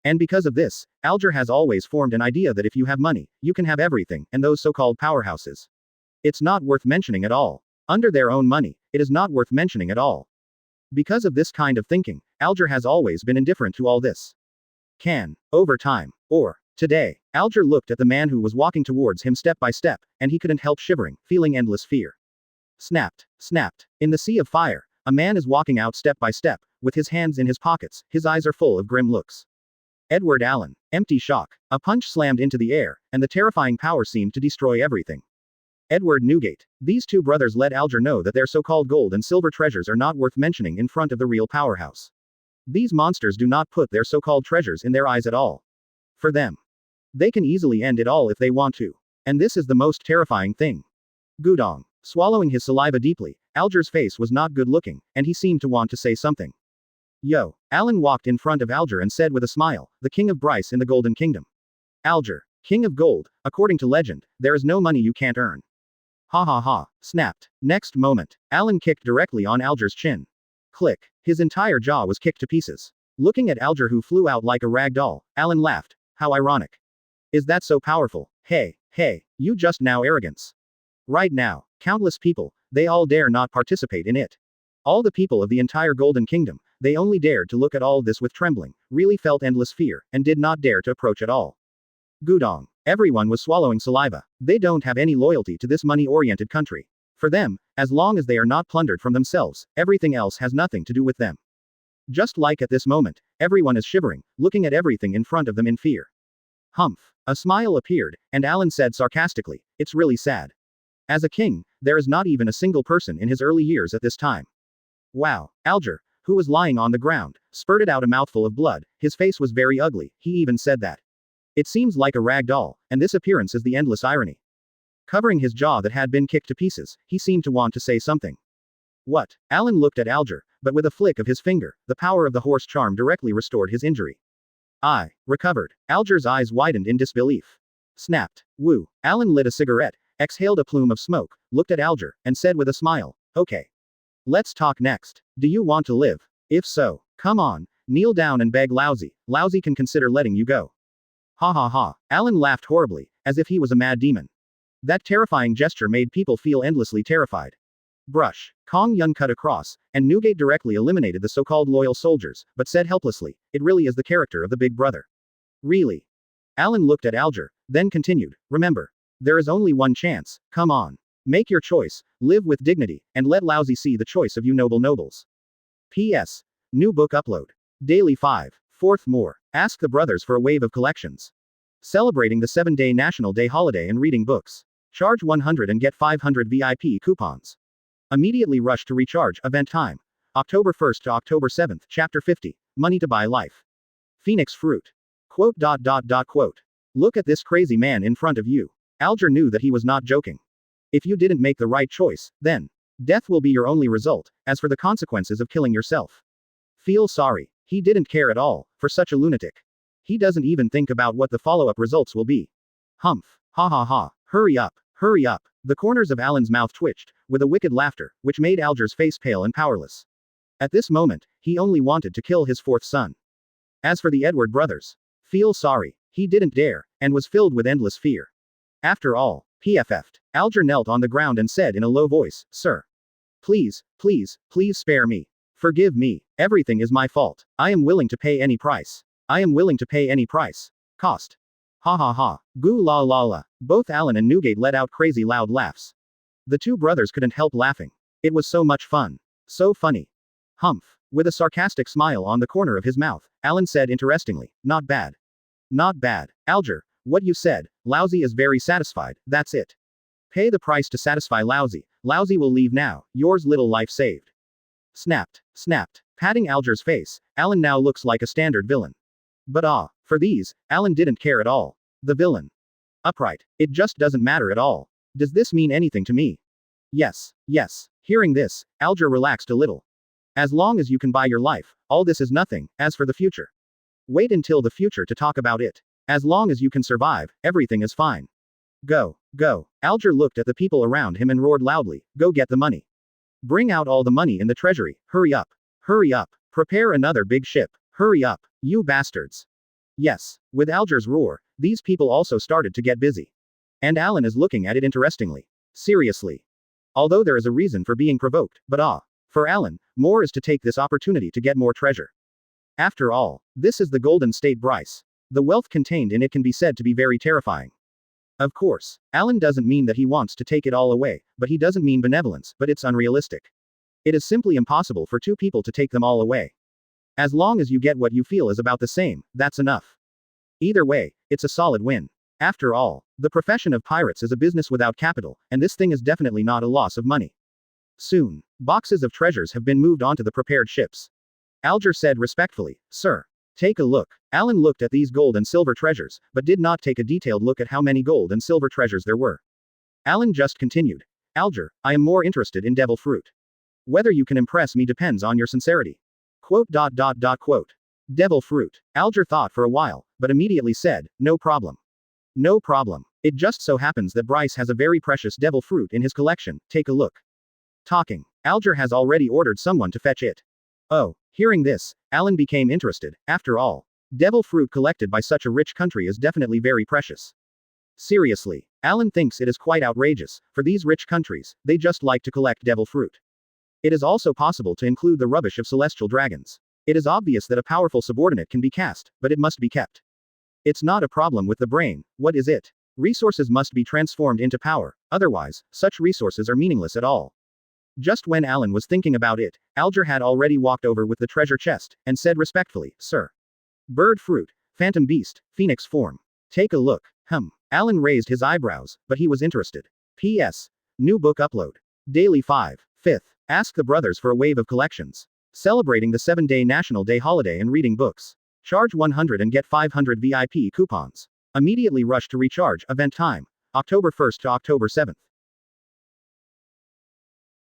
And because of this, Alger has always formed an idea that if you have money, you can have everything, and those so-called powerhouses. It's not worth mentioning at all. Under their own money, it is not worth mentioning at all. Because of this kind of thinking, Alger has always been indifferent to all this. Over time, or, today, Alger looked at the man who was walking towards him step by step, and he couldn't help shivering, feeling endless fear. Snapped. Snapped. In the sea of fire, a man is walking out step by step, with his hands in his pockets, his eyes are full of grim looks. Edward Allen. Empty shock. A punch slammed into the air, and the terrifying power seemed to destroy everything. Edward Newgate. These two brothers let Alger know that their so-called gold and silver treasures are not worth mentioning in front of the real powerhouse. These monsters do not put their so-called treasures in their eyes at all. For them, they can easily end it all if they want to. And this is the most terrifying thing. Gudong. Swallowing his saliva deeply, Alger's face was not good looking, and he seemed to want to say something. Yo. Alan walked in front of Alger and said with a smile, the king of Bryce in the Golden Kingdom. Alger. King of gold, according to legend, there is no money you can't earn. Ha ha ha. Snapped. Next moment, Alan kicked directly on Alger's chin. Click. His entire jaw was kicked to pieces. Looking at Alger who flew out like a rag doll, Alan laughed. How ironic. Is that so powerful? Hey, you just now arrogance. Right now, countless people, they all dare not participate in it. All the people of the entire Golden Kingdom, they only dared to look at all this with trembling, really felt endless fear, and did not dare to approach at all. Gudong. Everyone was swallowing saliva. They don't have any loyalty to this money-oriented country. For them, as long as they are not plundered from themselves, everything else has nothing to do with them. Just like at this moment, everyone is shivering, looking at everything in front of them in fear. Humph. A smile appeared, and Alan said sarcastically, it's really sad. As a king, there is not even a single person in his early years at this time. Wow. Alger, who was lying on the ground, spurted out a mouthful of blood. His face was very ugly, he even said that. It seems like a rag doll, and this appearance is the endless irony. Covering his jaw that had been kicked to pieces, he seemed to want to say something. What? Alan looked at Alger, but with a flick of his finger, the power of the horse charm directly restored his injury. I recovered. Alger's eyes widened in disbelief. Snapped. Woo. Alan lit a cigarette, exhaled a plume of smoke, looked at Alger, and said with a smile, okay. Let's talk next. Do you want to live? If so, come on, kneel down and beg Laozi. Laozi can consider letting you go. Ha ha ha. Alan laughed horribly, as if he was a mad demon. That terrifying gesture made people feel endlessly terrified. Brush. Kong Yun cut across, and Newgate directly eliminated the so-called loyal soldiers, but said helplessly, it really is the character of the big brother. Really? Alan looked at Alger, then continued, remember. There is only one chance, come on. Make your choice, live with dignity, and let Laozi see the choice of you nobles. P.S. New book upload. Daily 5. Fourth more. Ask the brothers for a wave of collections. Celebrating the 7-day National Day holiday and reading books. Charge 100 and get 500 VIP coupons. Immediately rush to recharge. Event time. October 1st to October 7th, Chapter 50. Money to buy life. Phoenix fruit. Quote. Look at this crazy man in front of you. Alger knew that he was not joking. If you didn't make the right choice, then Death will be your only result, as for the consequences of killing yourself. Feel sorry. He didn't care at all, for such a lunatic. He doesn't even think about what the follow-up results will be. Humph. Ha ha ha. Hurry up. Hurry up. The corners of Alan's mouth twitched, with a wicked laughter, which made Alger's face pale and powerless. At this moment, he only wanted to kill his fourth son. As for the Edward brothers, feel sorry. He didn't dare, and was filled with endless fear. After all, PFF'd. Alger knelt on the ground and said in a low voice, Sir. Please, please, please spare me. Forgive me. Everything is my fault. I am willing to pay any price. I am willing to pay any price. Cost. Ha ha ha. Goo la la la. Both Alan and Newgate let out crazy loud laughs. The two brothers couldn't help laughing. It was so much fun. So funny. Humph. With a sarcastic smile on the corner of his mouth, Alan said interestingly, Not bad. Not bad. Alger, what you said, Laozi is very satisfied, that's it. Pay the price to satisfy Laozi. Laozi will leave now, yours little life saved. Snapped. Snapped. Patting Alger's face, Alan now looks like a standard villain. But for these, Alan didn't care at all. The villain. Upright. It just doesn't matter at all. Does this mean anything to me? Yes. Yes. Hearing this, Alger relaxed a little. As long as you can buy your life, all this is nothing, as for the future. Wait until the future to talk about it. As long as you can survive, everything is fine. Go. Go. Alger looked at the people around him and roared loudly, Go get the money. Bring out all the money in the treasury, hurry up. Hurry up. Prepare another big ship. Hurry up, you bastards. Yes. With Alger's roar, these people also started to get busy. And Alan is looking at it interestingly. Seriously. Although there is a reason for being provoked, but for Alan, more is to take this opportunity to get more treasure. After all, this is the Golden State Bryce. The wealth contained in it can be said to be very terrifying. Of course, Alan doesn't mean that he wants to take it all away, but he doesn't mean benevolence, but it's unrealistic. It is simply impossible for two people to take them all away. As long as you get what you feel is about the same, that's enough. Either way, it's a solid win. After all, the profession of pirates is a business without capital, and this thing is definitely not a loss of money. Soon, boxes of treasures have been moved onto the prepared ships. Alger said respectfully, Sir. Take a look. Alan looked at these gold and silver treasures, but did not take a detailed look at how many gold and silver treasures there were. Alan just continued. Alger, I am more interested in devil fruit. Whether you can impress me depends on your sincerity. Quote. Devil fruit. Alger thought for a while, but immediately said, No problem. No problem. It just so happens that Bryce has a very precious devil fruit in his collection, take a look. Talking. Alger has already ordered someone to fetch it. Oh. Hearing this, Alan became interested. After all, devil fruit collected by such a rich country is definitely very precious. Seriously, Alan thinks it is quite outrageous. For these rich countries, they just like to collect devil fruit. It is also possible to include the rubbish of celestial dragons. It is obvious that a powerful subordinate can be cast, but it must be kept. It's not a problem with the brain, what is it? Resources must be transformed into power, otherwise, such resources are meaningless at all. Just when Alan was thinking about it, Alger had already walked over with the treasure chest, and said respectfully, Sir. Bird fruit, phantom beast, phoenix form. Take a look. Alan raised his eyebrows, but he was interested. P.S. New book upload. Daily 5. 5th. Ask the brothers for a wave of collections. Celebrating the 7-day National Day holiday and reading books. Charge 100 and get 500 VIP coupons. Immediately rush to recharge, event time. October 1st to October 7th.